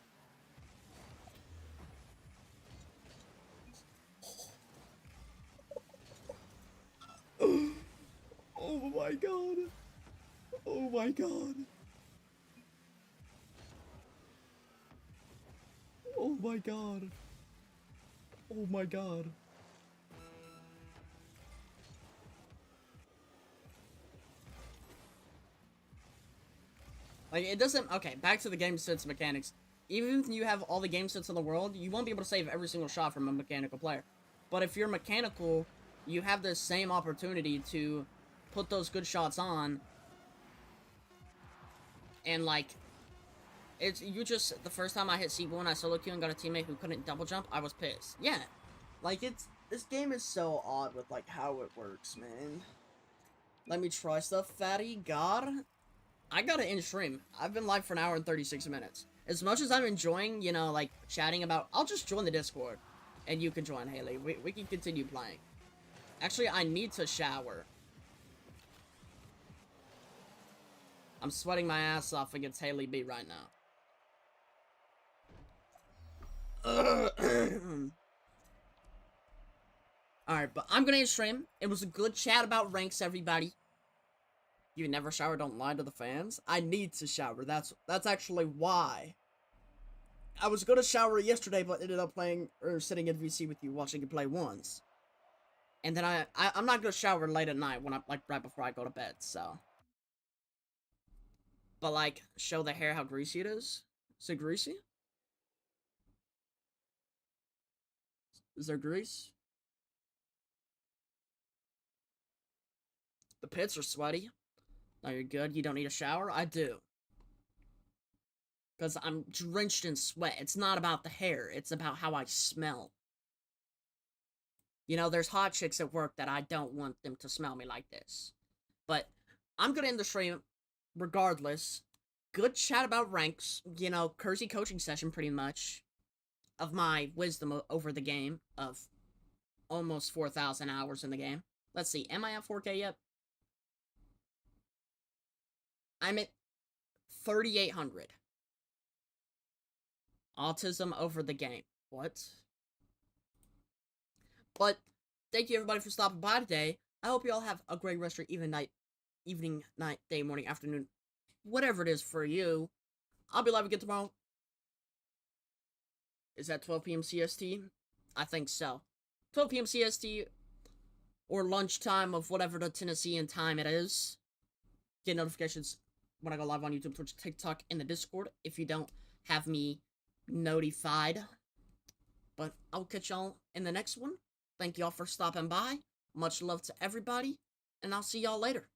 Oh my god. Oh my god. Oh my god. Oh my god. Like, it doesn't... Okay, back to the game sense mechanics. Even if you have all the game sense in the world, you won't be able to save every single shot from a mechanical player. But if you're mechanical, you have the same opportunity to put those good shots on. And, like... It's... You just... The first time I hit C1, I solo queue and got a teammate who couldn't double jump, I was pissed. Yeah. Like, it's... This game is so odd with, like, how it works, man. Let me try stuff, fatty. God... I gotta end stream. I've been live for an hour and 36 minutes. As much as I'm enjoying, you know, like, chatting about... I'll just join the Discord. And you can join, Haley. We can continue playing. Actually, I need to shower. I'm sweating my ass off against Haley B right now. Alright, but I'm gonna end stream. It was a good chat about ranks, everybody. You never shower, don't lie to the fans. I need to shower. That's actually why. I was gonna shower yesterday, but ended up playing or sitting in VC with you, watching you play once. And then I'm not gonna shower late at night when I like right before I go to bed. So, but like show the hair how greasy it is. Is it greasy? Is there grease? The pits are sweaty. No, you're good. You don't need a shower? I do. Because I'm drenched in sweat. It's not about the hair. It's about how I smell. You know, there's hot chicks at work that I don't want them to smell me like this. But I'm going to end the stream regardless. Good chat about ranks. You know, Kersey coaching session pretty much. Of my wisdom over the game. Of almost 4,000 hours in the game. Let's see. Am I at 4K yet? I'm at 3,800. Autism over the game. What? But thank you everybody for stopping by today. I hope you all have a great rest of your evening, night, day, morning, afternoon, whatever it is for you. I'll be live again tomorrow. Is that 12 p.m. CST? I think so. 12 p.m. CST or lunchtime of whatever the Tennessean time it is. Get notifications when I go live on YouTube, Twitch, TikTok, and the Discord if you don't have me notified. But I'll catch y'all in the next one. Thank y'all for stopping by. Much love to everybody, and I'll see y'all later.